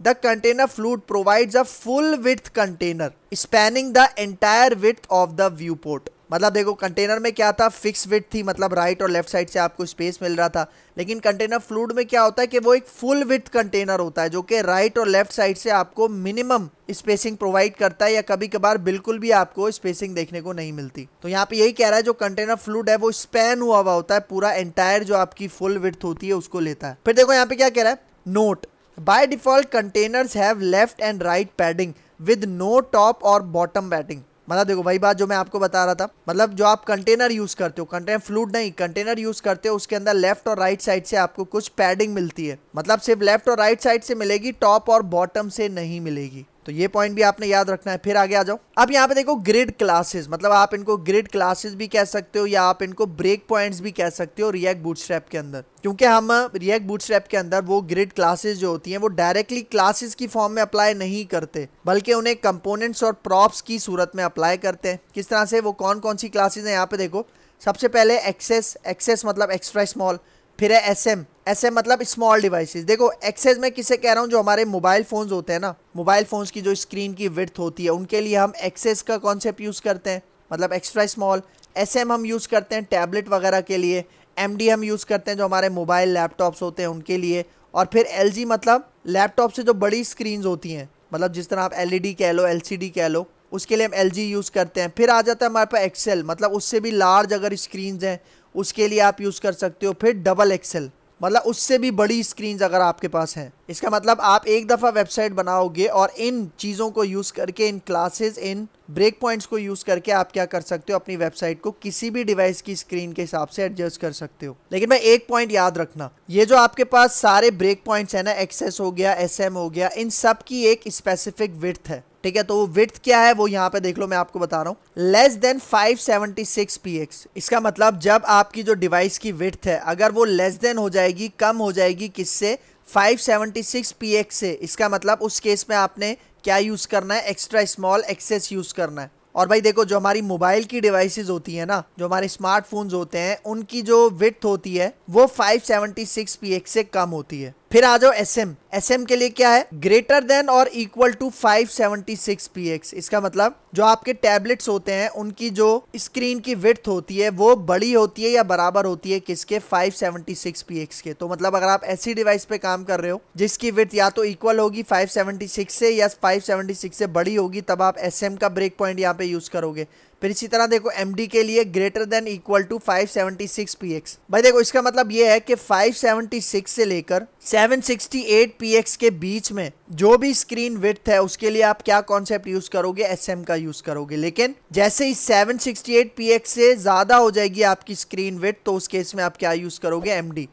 the container fluid provides a full width container spanning the entire width of the view port. मतलब देखो कंटेनर में क्या था, फिक्स विड्थ थी, मतलब राइट और लेफ्ट साइड से आपको स्पेस मिल रहा था। लेकिन कंटेनर फ्लूड में क्या होता है कि वो एक फुल विड्थ कंटेनर होता है जो कि राइट और लेफ्ट साइड से आपको मिनिमम स्पेसिंग प्रोवाइड करता है या कभी कभार बिल्कुल भी आपको स्पेसिंग देखने को नहीं मिलती। तो यहाँ पे यही कह रहा है जो कंटेनर फ्लूड है वो स्पैन हुआ हुआ होता है, पूरा एंटायर जो आपकी फुल विड्थ होती है उसको लेता है। फिर देखो यहाँ पे क्या कह रहा है, note by default containers have left and right padding with no top or bottom padding। मतलब देखो वही बात जो मैं आपको बता रहा था, मतलब जो आप कंटेनर यूज करते हो, कंटेनर फ्लूइड नहीं, कंटेनर यूज करते हो, उसके अंदर लेफ्ट और राइट साइड से आपको कुछ पैडिंग मिलती है, मतलब सिर्फ लेफ्ट और राइट साइड से मिलेगी, टॉप और बॉटम से नहीं मिलेगी। तो ये पॉइंट भी आपने याद रखना है। फिर आगे आ जाओ। अब यहाँ पे देखो ग्रिड क्लासेस, मतलब आप इनको ग्रिड क्लासेस भी कह सकते हो या आप इनको ब्रेक पॉइंट्स भी कह सकते हो रिएक्ट बूटस्ट्रैप के अंदर, क्योंकि हम रिएक्ट बूटस्ट्रैप के अंदर वो ग्रिड क्लासेस जो होती हैं वो डायरेक्टली क्लासेस की फॉर्म में अप्लाई नहीं करते, बल्कि उन्हें कंपोनेंट्स और प्रॉप्स की सूरत में अप्लाई करते हैं। किस तरह से, वो कौन कौन सी क्लासेस हैं यहाँ पे देखो। सबसे पहले एक्सेस, एक्सेस मतलब एक्स्ट्रा स्मॉल। फिर है एसएम, एसएम मतलब स्मॉल डिवाइसेस। देखो एक्सेस में किसे कह रहा हूँ, जो हमारे मोबाइल फोन्स होते हैं ना, मोबाइल फोन्स की जो स्क्रीन की विड्थ होती है उनके लिए हम एक्सेस का कॉन्सेप्ट यूज करते हैं, मतलब एक्स्ट्रा स्मॉल। एसएम हम यूज करते हैं टैबलेट वगैरह के लिए। एमडी हम यूज करते हैं जो हमारे मोबाइल लैपटॉप्स होते हैं उनके लिए। और फिर एलजी मतलब लैपटॉप से जो बड़ी स्क्रीन होती हैं, मतलब जिस तरह आप एलईडी कह लो, एलसीडी कह लो, उसके लिए हम एलजी यूज़ करते हैं। फिर आ जाता है हमारे पास एक्सेल, मतलब उससे भी लार्ज अगर स्क्रीन हैं उसके लिए आप यूज़ कर सकते हो। फिर डबल एक्सेल मतलब उससे भी बड़ी स्क्रीन्स अगर आपके पास हैं। इसका मतलब आप एक दफ़ा वेबसाइट बनाओगे और इन चीज़ों को यूज़ करके, इन क्लासेस, इन ब्रेक पॉइंट्स को यूज़ करके आप क्या कर सकते हो, अपनी वेबसाइट को किसी भी डिवाइस की स्क्रीन के हिसाब से एडजस्ट कर सकते हो। लेकिन मैं एक पॉइंट याद रखना, ये जो आपके पास सारे ब्रेक पॉइंट्स है ना, एक्सेस हो गया, एसएम हो गया, इन सब की एक स्पेसिफिक विड्थ है, ठीक है। तो वो विड्थ क्या है वो यहाँ पे देख लो, मैं आपको बता रहा हूँ, लेस देन 576 px। इसका मतलब जब आपकी जो डिवाइस की विड्थ है अगर वो लेस देन हो जाएगी, कम हो जाएगी किससे, 576 px से, इसका मतलब उस केस में आपने क्या यूज करना है, एक्स्ट्रा स्मॉल एक्सेस यूज करना है। और भाई देखो जो हमारी मोबाइल की डिवाइसेस होती है ना, जो हमारे स्मार्टफोन्स होते हैं, उनकी जो विड्थ होती है वो 576 px से कम होती है। फिर आ जाओ एसएम, एसएम के लिए क्या है, ग्रेटर देन और इक्वल टू 576 px। इसका मतलब जो आपके टैबलेट्स होते हैं उनकी जो स्क्रीन की विड्थ होती है वो बड़ी होती है या बराबर होती है किसके, 576 px के। तो मतलब अगर आप ऐसी डिवाइस पे काम कर रहे हो जिसकी विड्थ या तो इक्वल होगी 576 से या 576 से बड़ी होगी, तब आप एसएम का ब्रेक पॉइंट यहाँ पे यूज करोगे। फिर इसी तरह देखो एमडी के लिए greater than equal to 576 px। भाई देखो इसका मतलब ये है कि 576 से लेकर 768 px के बीच में जो भी स्क्रीन विड्थ है उसके लिए आप क्या कॉन्सेप्ट यूज करोगे, एसएम का यूज करोगे। लेकिन जैसे ही 768 px से ज्यादा हो जाएगी आपकी स्क्रीन विड्थ, तो उस केस में आप क्या यूज करोगे, एमडी।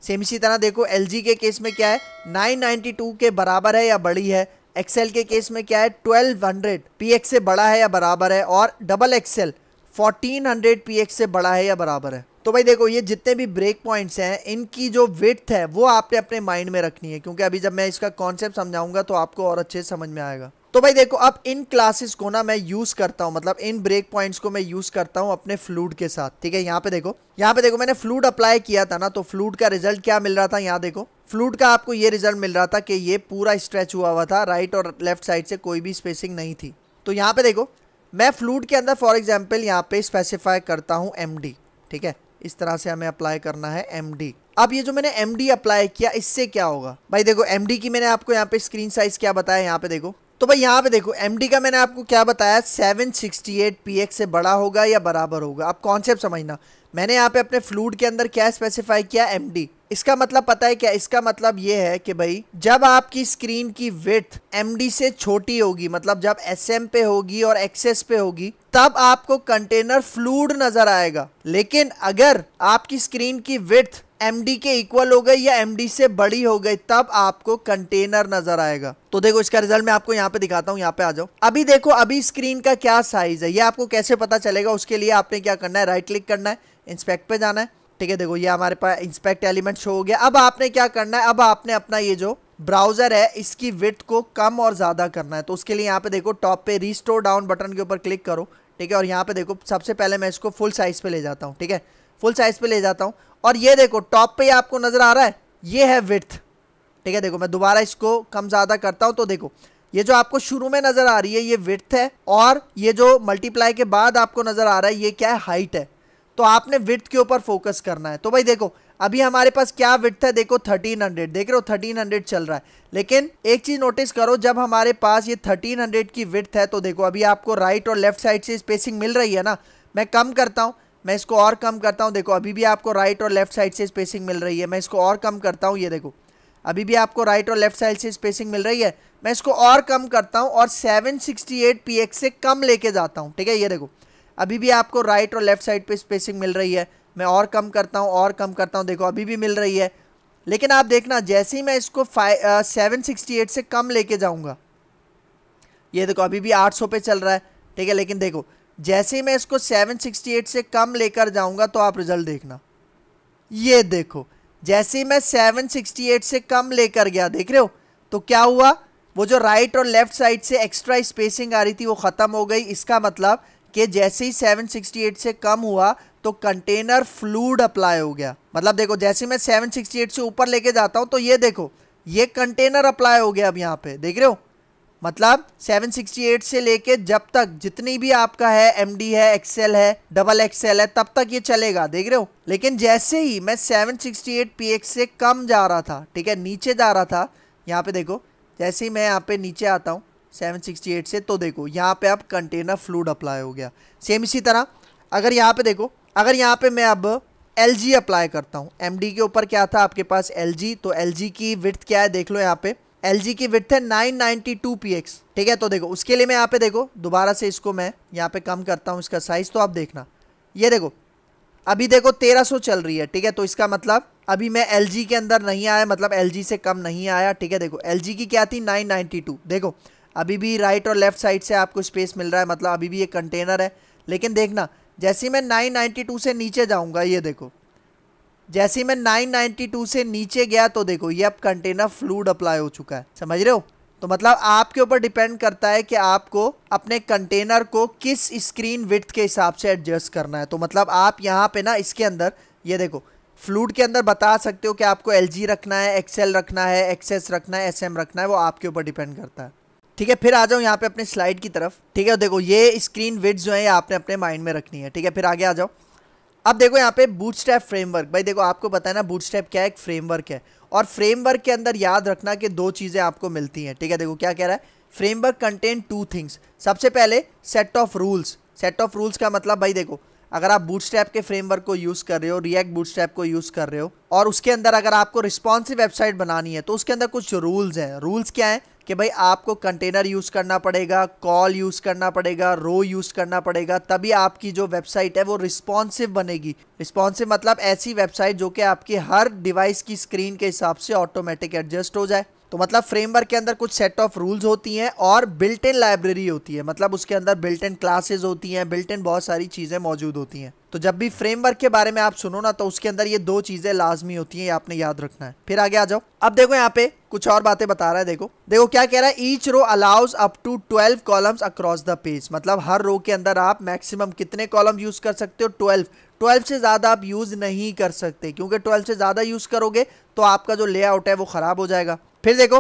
सेम इसी तरह देखो एलजी के केस में क्या है, 992 के बराबर है या बड़ी है। एक्सेल के केस में क्या है, 1200 px से बड़ा है या बराबर है। और डबल एक्सेल 1400 px से बड़ा है या बराबर है। तो भाई देखो ये जितने भी ब्रेक पॉइंट्स हैं इनकी जो विड्थ है वो आपने अपने माइंड में रखनी है, क्योंकि अभी जब मैं इसका कॉन्सेप्ट समझाऊंगा तो आपको और अच्छे से समझ में आएगा। तो भाई देखो अब इन क्लासेस को ना मैं यूज करता हूँ, मतलब इन ब्रेक पॉइंट्स को मैं यूज करता हूँ अपने फ्लूइड के साथ, ठीक है। यहाँ पे देखो मैंने फ्लूइड अप्लाई किया था ना, तो फ्लूइड का रिजल्ट क्या मिल रहा था, यहाँ देखो फ्लूइड का आपको ये रिजल्ट मिल रहा था कि ये पूरा स्ट्रेच हुआ था, राइट और लेफ्ट साइड से कोई भी स्पेसिंग नहीं थी। तो यहाँ पे देखो मैं फ्लूइड के अंदर फॉर एग्जाम्पल यहाँ पे स्पेसिफाई करता हूँ एमडी, ठीक है। इस तरह से हमें अप्लाई करना है एमडी। अब ये जो मैंने एमडी अप्लाई किया इससे क्या होगा, भाई देखो एमडी की मैंने आपको यहाँ पे स्क्रीन साइज क्या बताया, यहाँ पे देखो। तो भाई यहाँ पे देखो एमडी का मैंने आपको क्या बताया, 768 px से बड़ा होगा या बराबर होगा। अब कॉन्सेप्ट समझना, मैंने यहाँ पे अपने फ्लूइड के अंदर क्या स्पेसिफाई किया, एमडी। इसका मतलब पता है क्या, इसका मतलब ये है कि भाई जब आपकी स्क्रीन की विड्थ एमडी से छोटी होगी, मतलब जब एसएम पे होगी और एक्सेस पे होगी, तब आपको कंटेनर फ्लूइड नजर आएगा। लेकिन अगर आपकी स्क्रीन की विड्थ एमडी के इक्वल हो गई या एमडी से बड़ी हो गई, तब आपको कंटेनर नजर आएगा। तो देखो इसका रिजल्ट मैं आपको यहाँ पे दिखाता हूँ, यहाँ पे आ जाओ। अभी देखो अभी स्क्रीन का क्या साइज है ये आपको कैसे पता चलेगा, उसके लिए आपने क्या करना है, राइट क्लिक करना है, इंस्पेक्ट पे जाना है, ठीक है। देखो ये हमारे पास इंस्पेक्ट एलिमेंट शो हो गया। अब आपने क्या करना है, अब आपने अपना ये जो ब्राउजर है इसकी विड्थ को कम और ज्यादा करना है। तो उसके लिए यहाँ पे देखो टॉप पे रिस्टोर डाउन बटन के ऊपर क्लिक करो, ठीक है। और यहाँ पे देखो सबसे पहले मैं इसको फुल साइज पे ले जाता हूँ, ठीक है, फुल साइज पे ले जाता हूँ। और ये देखो टॉप पे आपको नजर आ रहा है, ये है विड्थ, ठीक है। देखो मैं दोबारा इसको कम ज्यादा करता हूँ, तो देखो ये जो आपको शुरू में नजर आ रही है ये विड्थ है, और ये जो मल्टीप्लाई के बाद आपको नजर आ रहा है ये क्या है, हाइट है। तो आपने विड्थ के ऊपर फोकस करना है। तो भाई देखो अभी हमारे पास क्या विड्थ है, देखो 1300, देख रहे हो 1300 चल रहा है। लेकिन एक चीज नोटिस करो, जब हमारे पास ये 1300 की विड्थ है तो देखो अभी आपको राइट और लेफ्ट साइड से स्पेसिंग मिल रही है ना। मैं कम करता हूँ, मैं इसको और कम करता हूँ, देखो अभी भी आपको राइट और लेफ्ट साइड से स्पेसिंग मिल रही है। मैं इसको और कम करता हूँ, ये देखो अभी भी आपको राइट और लेफ्ट साइड से स्पेसिंग मिल रही है। मैं इसको और कम करता हूँ और 768 px से कम लेके जाता हूँ, ठीक है। ये देखो अभी भी आपको राइट और लेफ्ट साइड पे स्पेसिंग मिल रही है। मैं और कम करता हूँ और कम करता हूँ, देखो अभी भी मिल रही है। लेकिन आप देखना जैसे ही मैं इसको 768 से कम लेके जाऊँगा, ये देखो अभी भी 800 पे चल रहा है, ठीक है। लेकिन देखो जैसे ही मैं इसको 768 से कम लेकर जाऊँगा तो आप रिजल्ट देखना, ये देखो जैसे ही मैं 768 से कम लेकर गया, देख रहे हो, तो क्या हुआ, वो जो राइट और लेफ्ट साइड से एक्स्ट्रा स्पेसिंग आ रही थी वो ख़त्म हो गई। इसका मतलब कि जैसे ही 768 से कम हुआ तो कंटेनर फ्लूइड अप्लाई हो गया। मतलब देखो जैसे मैं 768 से ऊपर लेके जाता हूं तो ये देखो ये कंटेनर अप्लाई हो गया। अब यहाँ पे देख रहे हो, मतलब 768 से लेके जब तक जितनी भी आपका है एमडी है, एक्सेल है, डबल एक्सेल है, तब तक ये चलेगा, देख रहे हो। लेकिन जैसे ही मैं 768 px से कम जा रहा था, ठीक है, नीचे जा रहा था, यहाँ पे देखो जैसे ही मैं यहाँ पे नीचे आता हूँ 768 से, तो देखो यहाँ पे अब कंटेनर फ्लूइड अप्लाई हो गया। सेम इसी तरह अगर यहाँ पे देखो, अगर यहाँ पे मैं अब LG अप्लाई करता हूँ, MD के ऊपर क्या था आपके पास LG, तो LG की विड्थ क्या है देख लो, यहाँ पे LG की विड्थ है 992 px, ठीक है। तो देखो उसके लिए मैं यहाँ पे देखो दोबारा से इसको मैं यहाँ पे कम करता हूँ इसका साइज, तो आप देखना ये देखो अभी देखो 1300 चल रही है, ठीक है। तो इसका मतलब अभी मैं LG के अंदर नहीं आया, मतलब LG से कम नहीं आया, ठीक है। देखो LG की क्या थी 992, देखो अभी भी राइट और लेफ्ट साइड से आपको स्पेस मिल रहा है, मतलब अभी भी ये कंटेनर है। लेकिन देखना जैसे ही मैं 992 से नीचे जाऊंगा, ये देखो जैसे ही मैं 992 से नीचे गया तो देखो ये अब कंटेनर फ्लूइड अप्लाई हो चुका है, समझ रहे हो। तो मतलब आपके ऊपर डिपेंड करता है कि आपको अपने कंटेनर को किस स्क्रीन विड्थ के हिसाब से एडजस्ट करना है। तो मतलब आप यहाँ पे ना इसके अंदर ये देखो फ्लूइड के अंदर बता सकते हो कि आपको LG रखना है, एक्सेल रखना है, एक्सेस रखना है, SM रखना है, वो आपके ऊपर डिपेंड करता है, ठीक है। फिर आ जाओ यहाँ पे अपने स्लाइड की तरफ, ठीक है। देखो ये स्क्रीन विड्थ जो है आपने अपने माइंड में रखनी है, ठीक है। फिर आगे आ जाओ। अब देखो यहाँ पे बूटस्ट्रैप फ्रेमवर्क, भाई देखो आपको पता है ना बूटस्ट्रैप क्या है, एक फ्रेमवर्क है। और फ्रेमवर्क के अंदर याद रखना कि दो चीज़ें आपको मिलती हैं, ठीक है। देखो क्या कह रहा है, फ्रेमवर्क कंटेन टू थिंग्स। सबसे पहले set of rules. Set of rules का मतलब भाई देखो अगर आप बूटस्ट्रैप के फ्रेमवर्क को यूज़ कर रहे हो, रिएक्ट बूटस्ट्रैप को यूज़ कर रहे हो, और उसके अंदर अगर आपको रिस्पॉन्सिव वेबसाइट बनानी है तो उसके अंदर कुछ रूल्स हैं। रूल्स क्या है कि भाई आपको कंटेनर यूज़ करना पड़ेगा, कॉल यूज़ करना पड़ेगा, रो यूज़ करना पड़ेगा, तभी आपकी जो वेबसाइट है वो रिस्पॉन्सिव बनेगी। रिस्पॉन्सिव मतलब ऐसी वेबसाइट जो कि आपकी हर डिवाइस की स्क्रीन के हिसाब से ऑटोमेटिक एडजस्ट हो जाए। तो मतलब फ्रेमवर्क के अंदर कुछ सेट ऑफ रूल्स होती हैं और बिल्ट इन लाइब्रेरी होती है, मतलब उसके अंदर बिल्ट इन क्लासेस होती हैं, बिल्ट इन बहुत सारी चीज़ें मौजूद होती हैं। तो जब भी फ्रेमवर्क के बारे में आप सुनो ना तो उसके अंदर ये दो चीज़ें लाजमी होती हैं, ये आपने याद रखना है। फिर आगे आ जाओ। अब देखो यहाँ पे कुछ और बातें बता रहा है, देखो देखो क्या कह रहा है, each row allows up to 12 columns across the page. मतलब हर रो के अंदर आप मैक्सिमम कितने कॉलम यूज़ कर सकते हो, 12 से ज़्यादा आप यूज़ नहीं कर सकते, क्योंकि 12 से ज़्यादा यूज़ करोगे तो आपका जो लेआउट है वो ख़राब हो जाएगा। फिर देखो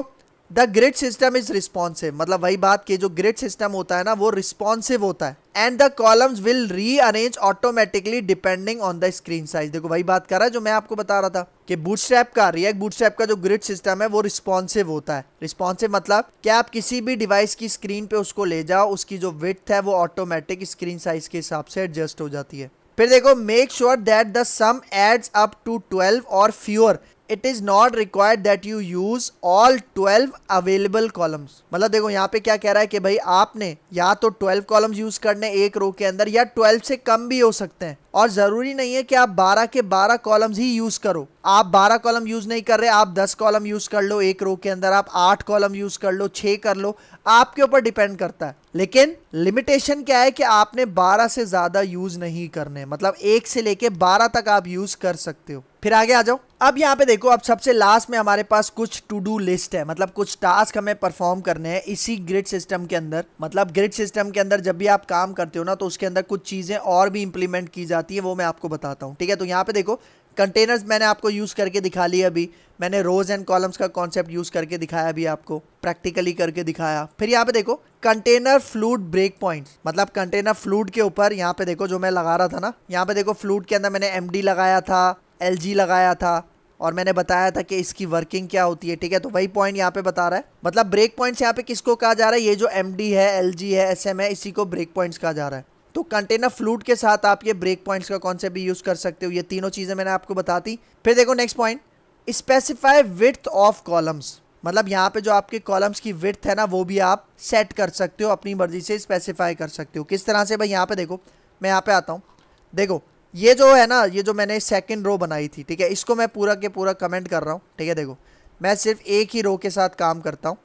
the grid system is responsive, मतलब वही बात कि जो ग्रिड सिस्टम होता है ना वो रिस्पॉन्सिव होता है। And the columns will rearrange automatically depending on the screen size. देखो वही बात कर रहा है जो मैं आपको बता रहा था कि बूटस्ट्रैप का, रिएक्ट बूटस्ट्रैप का जो ग्रिड सिस्टम है वो रिस्पॉन्सिव होता है। रिस्पॉन्सिव मतलब कि आप किसी भी डिवाइस की स्क्रीन पे उसको ले जाओ, उसकी जो विड्थ है वो ऑटोमेटिक स्क्रीन साइज के हिसाब से एडजस्ट हो जाती है। फिर देखो make sure that the sum adds up to 12 और fewer, it is not required that you use all 12 available columns. मतलब देखो यहाँ पे क्या कह रहा है कि भाई आपने या तो 12 कॉलम्स यूज करने एक रो के अंदर, या 12 से कम भी हो सकते हैं। और जरूरी नहीं है कि आप 12 के 12 कॉलम्स ही यूज करो। आप 12 कॉलम यूज नहीं कर रहे, आप 10 कॉलम यूज कर लो एक रो के अंदर, आप 8 कॉलम यूज कर लो, 6 कर लो, आपके ऊपर डिपेंड करता है। लेकिन लिमिटेशन क्या है कि आपने 12 से ज्यादा यूज नहीं करने, मतलब 1 से लेके 12 तक आप यूज कर सकते हो। फिर आगे आ जाओ। अब यहाँ पे देखो, अब सबसे लास्ट में हमारे पास कुछ टू डू लिस्ट है, मतलब कुछ टास्क हमें परफॉर्म करने हैं इसी ग्रिड सिस्टम के अंदर। मतलब ग्रिड सिस्टम के अंदर जब भी आप काम करते हो ना तो उसके अंदर कुछ चीजें और भी इंप्लीमेंट की जाती है, वो मैं आपको बताता हूँ, ठीक है। तो यहाँ पे देखो कंटेनर्स मैंने आपको यूज करके दिखा लिया, अभी मैंने रोज एंड कॉलम्स का कॉन्सेप्ट यूज करके दिखाया, अभी आपको प्रैक्टिकली करके दिखाया। फिर यहाँ पे देखो कंटेनर फ्लूइड ब्रेक पॉइंट्स, मतलब कंटेनर फ्लूइड के ऊपर यहाँ पे देखो जो मैं लगा रहा था ना, यहाँ पे देखो फ्लूइड के अंदर मैंने MD लगाया था, LG लगाया था, और मैंने बताया था कि इसकी वर्किंग क्या होती है, ठीक है। तो वही पॉइंट यहाँ पे बता रहा है, मतलब ब्रेक पॉइंट्स यहाँ पे किसको कहा जा रहा है, ये जो MD है, LG है, SM है, इसी को ब्रेक पॉइंट्स कहा जा रहा है। तो कंटेनर फ्लूइड के साथ आप ये ब्रेक पॉइंट्स का कॉन्सेप्ट भी यूज कर सकते हो। ये तीनों चीजें मैंने आपको बता दी। फिर देखो next point, specify width of columns, मतलब यहाँ पे जो आपके कॉलम्स की विड्थ है ना वो भी आप सेट कर सकते हो, अपनी मर्जी से स्पेसिफाई कर सकते हो। किस तरह से भाई, यहाँ पे देखो, मैं यहाँ पे आता हूँ, देखो ये जो है ना, ये जो मैंने सेकंड रो बनाई थी, ठीक है, इसको मैं पूरा के पूरा कमेंट कर रहा हूँ, ठीक है। देखो मैं सिर्फ एक ही रो के साथ काम करता हूँ,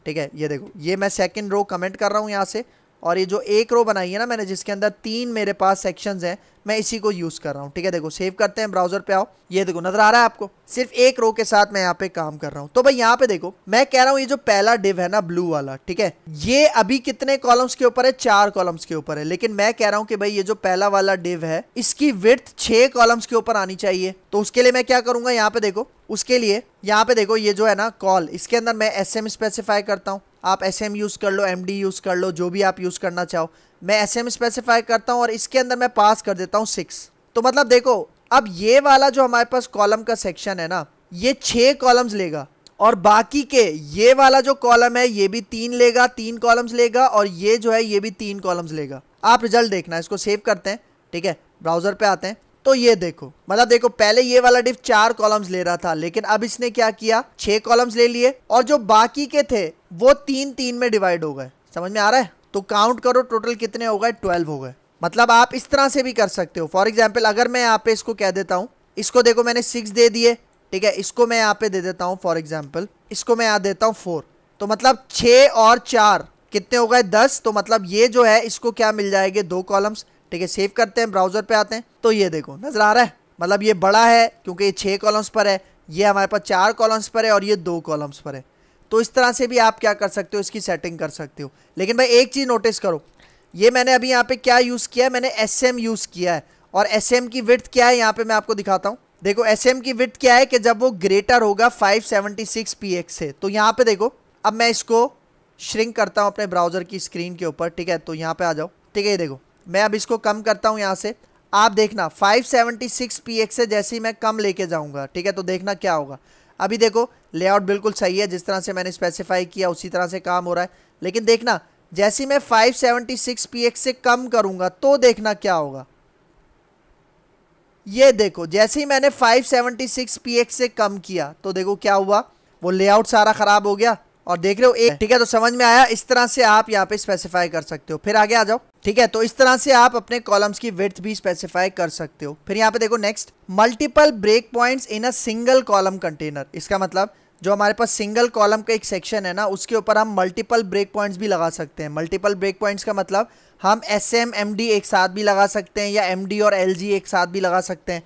ठीक है। ये देखो, ये मैं सेकंड रो कमेंट कर रहा हूँ यहाँ से, और ये जो एक रो बनाई है ना मैंने, जिसके अंदर 3 मेरे पास सेक्शंस हैं, मैं इसी को यूज़ कर रहा हूँ, ठीक है। देखो सेव करते हैं, ब्राउजर पे आओ, ये देखो नजर आ रहा है आपको, सिर्फ एक रो के साथ मैं यहाँ पे काम कर रहा हूँ। तो भाई यहाँ पे देखो, मैं कह रहा हूँ ये जो पहला डिव है ना ब्लू वाला, ठीक है, ये अभी कितने कॉलम्स के ऊपर है, 4 कॉलम्स के ऊपर है, लेकिन मैं कह रहा हूँ कि भाई ये जो पहला वाला डिव है इसकी विड्थ 6 कॉलम्स के ऊपर आनी चाहिए। तो उसके लिए मैं क्या करूंगा, यहाँ पे देखो, उसके लिए यहाँ पे देखो, ये जो है ना कॉल, इसके अंदर मैं SM स्पेसिफाई करता हूँ, आप SM यूज कर लो, MD यूज कर लो, जो भी आप यूज करना चाहो, मैं SM स्पेसिफाई करता हूँ और इसके अंदर मैं पास कर देता हूँ 6। तो मतलब देखो, अब ये वाला जो हमारे पास कॉलम का सेक्शन है ना, ये 6 कॉलम्स लेगा, और बाकी के ये वाला जो कॉलम है ये भी 3 लेगा, 3 कॉलम्स लेगा, और ये जो है ये भी 3 कॉलम्स लेगा। आप रिजल्ट देखना, इसको सेव करते हैं, ठीक है, ब्राउजर पे आते हैं, तो ये देखो, मतलब देखो पहले ये वाला डिव 4 कॉलम्स ले रहा था, लेकिन अब इसने क्या किया, 6 कॉलम्स ले लिए, और जो बाकी के थे वो 3-3 में डिवाइड हो गए। समझ में आ रहा है? तो काउंट करो टोटल कितने हो गए, 12 हो गए। मतलब आप इस तरह से भी कर सकते हो। फॉर एग्जाम्पल अगर मैं यहाँ पे इसको कह देता हूँ, इसको देखो मैंने 6 दे दिए, ठीक है, इसको मैं यहाँ पे दे देता हूँ, फॉर एग्जाम्पल इसको मैं यहाँ देता हूँ 4, तो मतलब 6 और 4 कितने हो गए, 10। तो मतलब ये जो है इसको क्या मिल जाएंगे, 2 कॉलम्स, ठीक है। सेव करते हैं, ब्राउजर पे आते हैं, तो ये देखो नजर आ रहा है, मतलब ये बड़ा है क्योंकि ये 6 कॉलम्स पर है, ये हमारे पास 4 कॉलम्स पर है, और ये 2 कॉलम्स पर है। तो इस तरह से भी आप क्या कर सकते हो, इसकी सेटिंग कर सकते हो। लेकिन भाई एक चीज़ नोटिस करो, ये मैंने अभी यहाँ पे क्या यूज़ किया है, मैंने SM यूज़ किया है, और SM की विड्थ क्या है यहाँ पे मैं आपको दिखाता हूँ। देखो SM की विड्थ क्या है कि जब वो ग्रेटर होगा 576 px से। तो यहाँ पे देखो, अब मैं इसको श्रिंक करता हूँ अपने ब्राउजर की स्क्रीन के ऊपर, ठीक है, तो यहाँ पे आ जाओ, ठीक है। ये देखो मैं अब इसको कम करता हूँ यहाँ से, आप देखना 576 px से जैसे ही मैं कम लेके जाऊँगा, ठीक है, तो देखना क्या होगा। अभी देखो लेआउट बिल्कुल सही है, जिस तरह से मैंने स्पेसिफाई किया उसी तरह से काम हो रहा है, लेकिन देखना जैसे ही मैं 576 px से कम करूँगा तो देखना क्या होगा। ये देखो जैसे ही मैंने 576 px से कम किया तो देखो क्या हुआ, वो लेआउट सारा खराब हो गया, और देख रहे हो एक, ठीक है। तो समझ में आया, इस तरह से आप यहाँ पे स्पेसिफाई कर सकते हो। फिर आगे आ जाओ, ठीक है, तो इस तरह से आप अपने कॉलम्स की विड्थ भी स्पेसिफाई कर सकते हो। फिर यहाँ पे देखो next, multiple break points in a single column container. इसका मतलब जो हमारे पास सिंगल कॉलम का एक सेक्शन है ना, उसके ऊपर हम मल्टीपल ब्रेक पॉइंट्स भी लगा सकते हैं। मल्टीपल ब्रेक पॉइंट्स का मतलब हम SM MD एक साथ भी लगा सकते हैं, या MD और LG एक साथ भी लगा सकते हैं।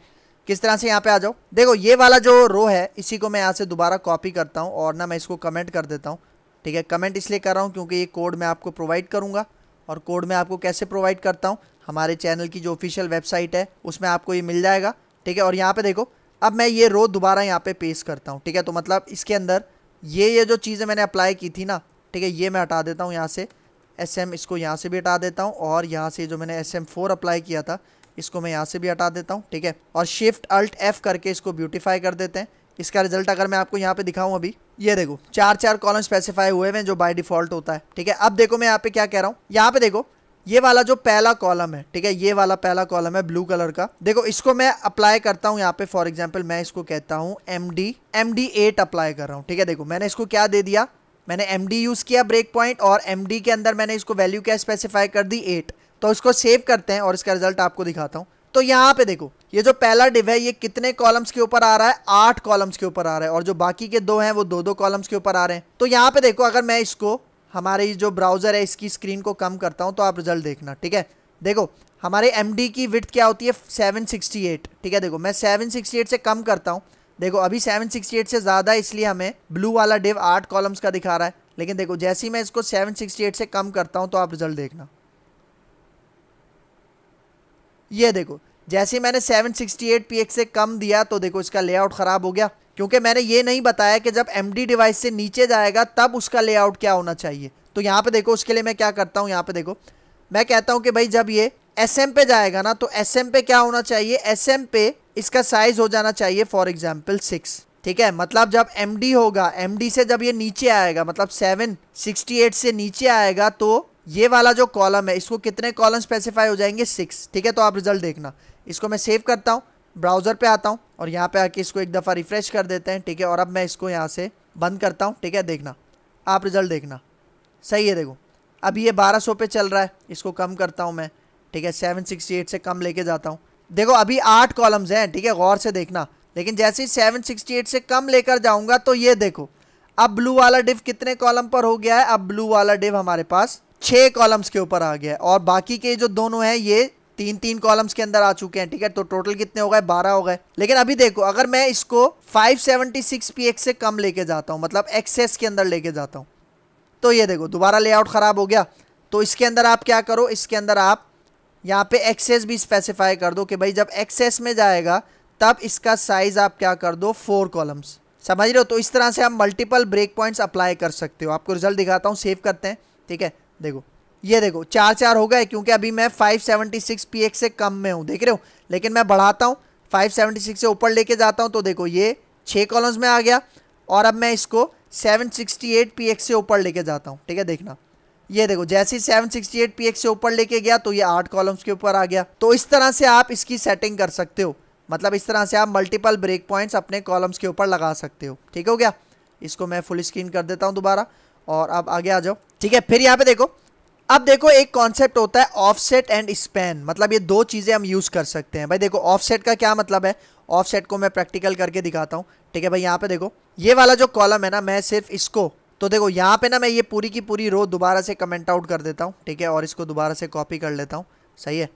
किस तरह से, यहाँ पे आ जाओ, देखो ये वाला जो रो है इसी को मैं यहाँ से दोबारा कॉपी करता हूँ, और ना मैं इसको कमेंट कर देता हूँ, ठीक है। कमेंट इसलिए कर रहा हूँ क्योंकि ये कोड मैं आपको प्रोवाइड करूँगा, और कोड मैं आपको कैसे प्रोवाइड करता हूँ, हमारे चैनल की जो ऑफिशियल वेबसाइट है उसमें आपको ये मिल जाएगा, ठीक है। और यहाँ पे देखो, अब मैं ये रो दोबारा यहाँ पे पेस्ट करता हूँ, ठीक है। तो मतलब इसके अंदर ये जो चीज़ें मैंने अप्लाई की थी ना, ठीक है, ये मैं हटा देता हूँ यहाँ से, SM इसको यहाँ से भी हटा देता हूँ, और यहाँ से जो मैंने SM4 अप्लाई किया था इसको मैं यहाँ से भी हटा देता हूँ, ठीक है। और Shift Alt F करके इसको ब्यूटीफाई कर देते हैं। इसका रिजल्ट अगर मैं आपको यहाँ पे दिखाऊं, अभी ये देखो 4-4 कॉलम स्पेसिफाई हुए हैं जो बाय डिफॉल्ट होता है, ठीक है। अब देखो मैं यहाँ पे क्या कह रहा हूँ, यहाँ पे देखो ये वाला जो पहला कॉलम है, ठीक है, ये वाला पहला कॉलम है ब्लू कलर का, देखो इसको मैं अप्लाई करता हूँ यहाँ पे। फॉर एग्जाम्पल मैं इसको कहता हूँ MD8 अप्लाई कर रहा हूँ, ठीक है। देखो मैंने इसको क्या दे दिया, मैंने MD यूज किया ब्रेक पॉइंट, और MD के अंदर मैंने इसको वैल्यू क्या स्पेसिफाई कर दी, 8। तो इसको सेव करते हैं और इसका रिजल्ट आपको दिखाता हूँ। तो यहाँ पे देखो ये जो पहला डिव है ये कितने कॉलम्स के ऊपर आ रहा है, 8 कॉलम्स के ऊपर आ रहा है, और जो बाकी के 2 हैं वो 2-2 कॉलम्स के ऊपर आ रहे हैं। तो यहाँ पे देखो, अगर मैं इसको हमारे जो ब्राउजर है इसकी स्क्रीन को कम करता हूँ तो आप रिजल्ट देखना, ठीक है। देखो हमारे MD की विड्थ क्या होती है, 768, ठीक है। देखो मैं 768 से कम करता हूँ, देखो अभी 768 से ज़्यादा है, इसलिए हमें ब्लू वाला डिव 8 कॉलम्स का दिखा रहा है। लेकिन देखो जैसे ही मैं इसको 768 से कम करता हूँ तो आप रिजल्ट देखना, ये देखो जैसे ही मैंने 768 px से कम दिया तो देखो इसका लेआउट ख़राब हो गया, क्योंकि मैंने ये नहीं बताया कि जब MD डिवाइस से नीचे जाएगा तब उसका लेआउट क्या होना चाहिए। तो यहाँ पे देखो उसके लिए मैं क्या करता हूँ, यहाँ पे देखो मैं कहता हूँ कि भाई जब ये SM पे जाएगा ना तो SM पे क्या होना चाहिए, SM पे इसका साइज हो जाना चाहिए फॉर एग्जाम्पल 6, ठीक है। मतलब जब MD होगा, MD से जब ये नीचे आएगा, मतलब 768 से नीचे आएगा, तो ये वाला जो कॉलम है इसको कितने कॉलम स्पेसिफाई हो जाएंगे, 6, ठीक है। तो आप रिजल्ट देखना, इसको मैं सेव करता हूँ, ब्राउज़र पे आता हूँ और यहाँ पे आके इसको एक दफ़ा रिफ्रेश कर देते हैं, ठीक है। और अब मैं इसको यहाँ से बंद करता हूँ, ठीक है। देखना आप रिजल्ट देखना, सही है। देखो अभी ये 1200 पे चल रहा है, इसको कम करता हूँ मैं, ठीक है। 768 से कम लेके जाता हूँ। देखो अभी 8 कॉलम्स हैं, ठीक है, गौर से देखना। लेकिन जैसे ही 768 से कम लेकर जाऊंगा तो ये देखो अब ब्लू वाला डिव कितने कॉलम पर हो गया है। अब ब्लू वाला डिव हमारे पास 6 कॉलम्स के ऊपर आ गया है और बाकी के जो दोनों हैं ये 3-3 कॉलम्स के अंदर आ चुके हैं, ठीक है। तो टोटल कितने हो गए, 12 हो गए। लेकिन अभी देखो अगर मैं इसको 576 px से कम लेके जाता हूँ, मतलब एक्सेस के अंदर लेके जाता हूँ, तो ये देखो दोबारा लेआउट ख़राब हो गया। तो इसके अंदर आप क्या करो, इसके अंदर आप यहाँ पे एक्सेस भी स्पेसिफाई कर दो कि भाई जब एक्सेस में जाएगा तब इसका साइज आप क्या कर दो, 4 कॉलम्स। समझ रहे हो। तो इस तरह से आप मल्टीपल ब्रेक पॉइंट्स अप्लाई कर सकते हो। आपको रिजल्ट दिखाता हूँ, सेव करते हैं, ठीक है। देखो ये देखो 4-4 हो गए क्योंकि अभी मैं 576 px से कम में हूँ, देख रहे हो। लेकिन मैं बढ़ाता हूँ 576 से ऊपर लेके जाता हूँ तो देखो ये 6 कॉलम्स में आ गया। और अब मैं इसको 768 px से ऊपर लेके जाता हूँ, ठीक है। देखना ये देखो जैसे ही 768 px से ऊपर लेके गया तो ये 8 कॉलम्स के ऊपर आ गया। तो इस तरह से आप इसकी सेटिंग कर सकते हो, मतलब इस तरह से आप मल्टीपल ब्रेक पॉइंट्स अपने कॉलम्स के ऊपर लगा सकते हो, ठीक हो गया। इसको मैं फुल स्क्रीन कर देता हूँ दोबारा और अब आगे आ जाओ, ठीक है। फिर यहाँ पे देखो, अब देखो एक कॉन्सेप्ट होता है ऑफसेट एंड स्पैन, मतलब ये दो चीज़ें हम यूज़ कर सकते हैं। भाई देखो ऑफसेट का क्या मतलब है, ऑफसेट को मैं प्रैक्टिकल करके दिखाता हूँ, ठीक है भाई। यहाँ पे देखो ये वाला जो कॉलम है ना, मैं सिर्फ इसको, तो देखो यहाँ पे ना मैं ये पूरी की पूरी रो दोबारा से कमेंट आउट कर देता हूँ, ठीक है। और इसको दोबारा से कॉपी कर लेता हूँ, सही है।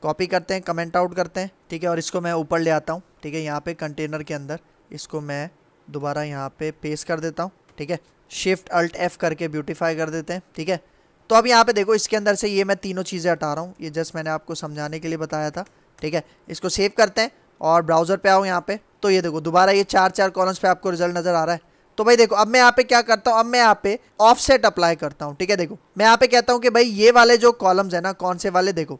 कॉपी करते हैं, कमेंट आउट करते हैं, ठीक है। और इसको मैं ऊपर ले आता हूँ, ठीक है। यहाँ पे कंटेनर के अंदर इसको मैं दोबारा यहाँ पे पेस्ट कर देता हूँ, ठीक है। शिफ्ट अल्ट F करके ब्यूटीफाई कर देते हैं, ठीक है। तो अब यहाँ पे देखो इसके अंदर से ये मैं तीनों चीज़ें हटा रहा हूँ, ये जस्ट मैंने आपको समझाने के लिए बताया था, ठीक है। इसको सेव करते हैं और ब्राउज़र पे आओ यहाँ पे, तो ये देखो दोबारा ये 4-4 कॉलम्स पे आपको रिजल्ट नज़र आ रहा है। तो भाई देखो अब मैं यहाँ पे क्या करता हूँ, अब मैं यहाँ पे ऑफसेट अप्लाई करता हूँ, ठीक है। देखो मैं यहाँ पे कहता हूँ कि भाई ये वाले जो कॉलम्स है ना, कौन से वाले, देखो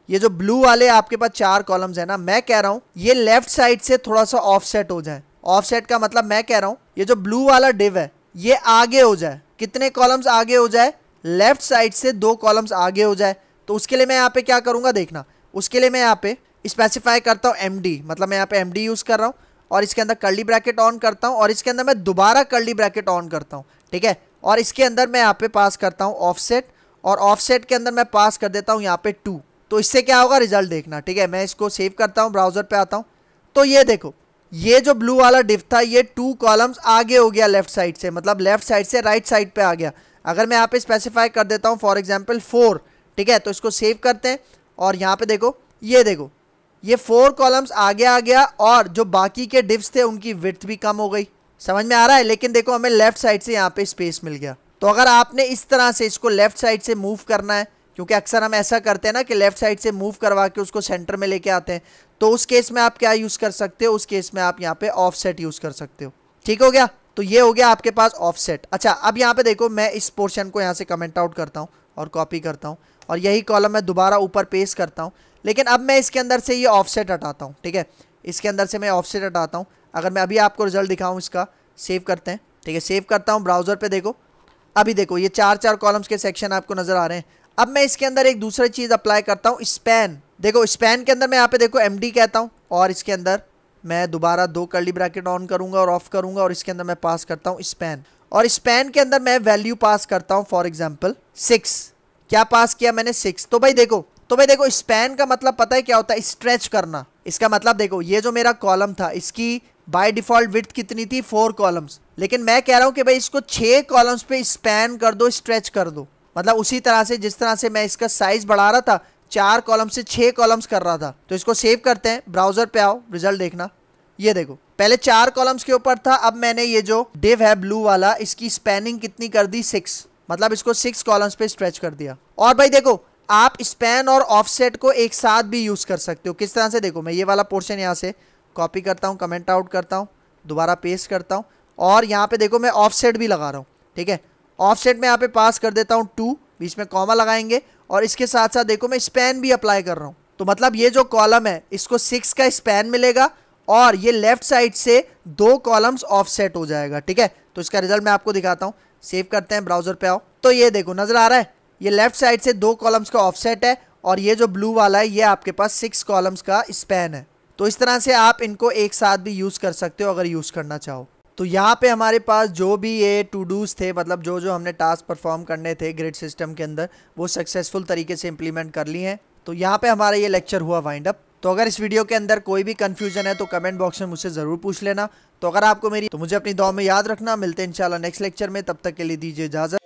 ये जो ब्लू वाले आपके पास 4 कॉलम्स है ना, मैं कह रहा हूँ ये लेफ्ट साइड से थोड़ा सा ऑफसेट हो जाए। ऑफसेट का मतलब मैं कह रहा हूँ ये जो ब्लू वाला डिव है ये आगे हो जाए। कितने कॉलम्स आगे हो जाए, लेफ्ट साइड से 2 कॉलम्स आगे हो जाए। तो उसके लिए मैं यहाँ पे क्या करूँगा, देखना। उसके लिए मैं यहाँ पे स्पेसिफाई करता हूँ MD, मतलब मैं यहाँ पे MD यूज़ कर रहा हूँ और इसके अंदर कर्ली ब्रैकेट ऑन करता हूँ और इसके अंदर मैं दोबारा कर्ली ब्रैकेट ऑन करता हूँ, ठीक है। और इसके अंदर मैं यहाँ पे पास करता हूँ ऑफसेट और ऑफसेट के अंदर मैं पास कर देता हूँ यहाँ पे 2। तो इससे क्या होगा, रिजल्ट देखना, ठीक है। मैं इसको सेव करता हूँ, ब्राउज़र पे आता हूँ, तो ये देखो ये जो ब्लू वाला डिव था ये 2 कॉलम्स आगे हो गया लेफ्ट साइड से, मतलब लेफ्ट साइड से राइट साइड पे आ गया। अगर मैं यहाँ पे स्पेसिफाई कर देता हूँ फॉर एग्जांपल 4, ठीक है। तो इसको सेव करते हैं और यहाँ पे देखो ये 4 कॉलम्स आगे आ गया और जो बाकी के डिव्स थे उनकी विड्थ भी कम हो गई। समझ में आ रहा है। लेकिन देखो हमें लेफ्ट साइड से यहाँ पे स्पेस मिल गया। तो अगर आपने इस तरह से इसको लेफ्ट साइड से मूव करना है, क्योंकि अक्सर हम ऐसा करते हैं ना कि लेफ्ट साइड से मूव करवा के उसको सेंटर में लेके आते हैं, तो उस केस में आप क्या यूज़ कर सकते हो, उस केस में आप यहाँ पे ऑफसेट यूज़ कर सकते हो, ठीक हो गया। तो ये हो गया आपके पास ऑफसेट। अच्छा अब यहाँ पे देखो मैं इस पोर्शन को यहाँ से कमेंट आउट करता हूँ और कॉपी करता हूँ और यही कॉलम मैं दोबारा ऊपर पेस्ट करता हूँ। लेकिन अब मैं इसके अंदर से ये ऑफसेट हटाता हूँ, ठीक है। इसके अंदर से मैं ऑफसेट हटाता हूँ। अगर मैं अभी आपको रिजल्ट दिखाऊँ इसका, सेव करते हैं, ठीक है। सेव करता हूँ, ब्राउज़र पे देखो अभी देखो ये 4-4 कॉलम्स के सेक्शन आपको नज़र आ रहे हैं। अब मैं इसके अंदर एक दूसरी चीज़ अप्लाई करता हूँ, स्पैन। देखो स्पैन के अंदर मैं यहाँ पे देखो MD कहता हूँ और इसके अंदर मैं दोबारा 2 कर्ली ब्रैकेट ऑन करूँगा और ऑफ करूँगा और इसके अंदर मैं पास करता हूँ स्पैन। और स्पैन के अंदर मैं वैल्यू पास करता हूँ फॉर एग्जाम्पल 6। क्या पास किया मैंने, 6। तो भाई देखो स्पैन का मतलब पता है क्या होता है, स्ट्रेच करना। इसका मतलब देखो ये जो मेरा कॉलम था इसकी बाय डिफॉल्ट विड्थ कितनी थी, 4 कॉलम्स। लेकिन मैं कह रहा हूँ कि भाई इसको 6 कॉलम्स पे स्पैन कर दो, स्ट्रेच कर दो। मतलब उसी तरह से जिस तरह से मैं इसका साइज बढ़ा रहा था, 4 कॉलम से 6 कॉलम्स कर रहा था। तो इसको सेव करते हैं, ब्राउज़र पे आओ, रिजल्ट देखना। ये देखो पहले 4 कॉलम्स के ऊपर था, अब मैंने ये जो डिव है ब्लू वाला इसकी स्पैनिंग कितनी कर दी, 6। मतलब इसको 6 कॉलम्स पे स्ट्रेच कर दिया। और भाई देखो आप स्पैन और ऑफसेट को एक साथ भी यूज़ कर सकते हो। किस तरह से, देखो मैं ये वाला पोर्शन यहाँ से कॉपी करता हूँ, कमेंट आउट करता हूँ, दोबारा पेस्ट करता हूँ और यहाँ पे देखो मैं ऑफसेट भी लगा रहा हूँ, ठीक है। ऑफसेट में यहाँ पे पास कर देता हूँ 2, बीच में कॉमा लगाएंगे और इसके साथ साथ देखो मैं स्पैन भी अप्लाई कर रहा हूँ। तो मतलब ये जो कॉलम है इसको 6 का स्पैन मिलेगा और ये लेफ्ट साइड से 2 कॉलम्स ऑफसेट हो जाएगा, ठीक है। तो इसका रिजल्ट मैं आपको दिखाता हूँ, सेव करते हैं, ब्राउज़र पे आओ। तो ये देखो नज़र आ रहा है, ये लेफ्ट साइड से 2 कॉलम्स का ऑफसेट है और ये जो ब्लू वाला है ये आपके पास 6 कॉलम्स का स्पैन है। तो इस तरह से आप इनको एक साथ भी यूज़ कर सकते हो अगर यूज़ करना चाहो। तो यहाँ पे हमारे पास जो भी ये टू डूज थे, मतलब जो जो हमने टास्क परफॉर्म करने थे ग्रिड सिस्टम के अंदर, वो सक्सेसफुल तरीके से इंप्लीमेंट कर लिए हैं। तो यहाँ पे हमारा ये लेक्चर हुआ वाइंड अप। तो अगर इस वीडियो के अंदर कोई भी कंफ्यूजन है तो कमेंट बॉक्स में मुझसे ज़रूर पूछ लेना। तो अगर आपको मेरी तो मुझे अपनी दुआ में याद रखना। मिलते हैं इंशाल्लाह नेक्स्ट लेक्चर में, तब तक के लिए दीजिए इजाज़त।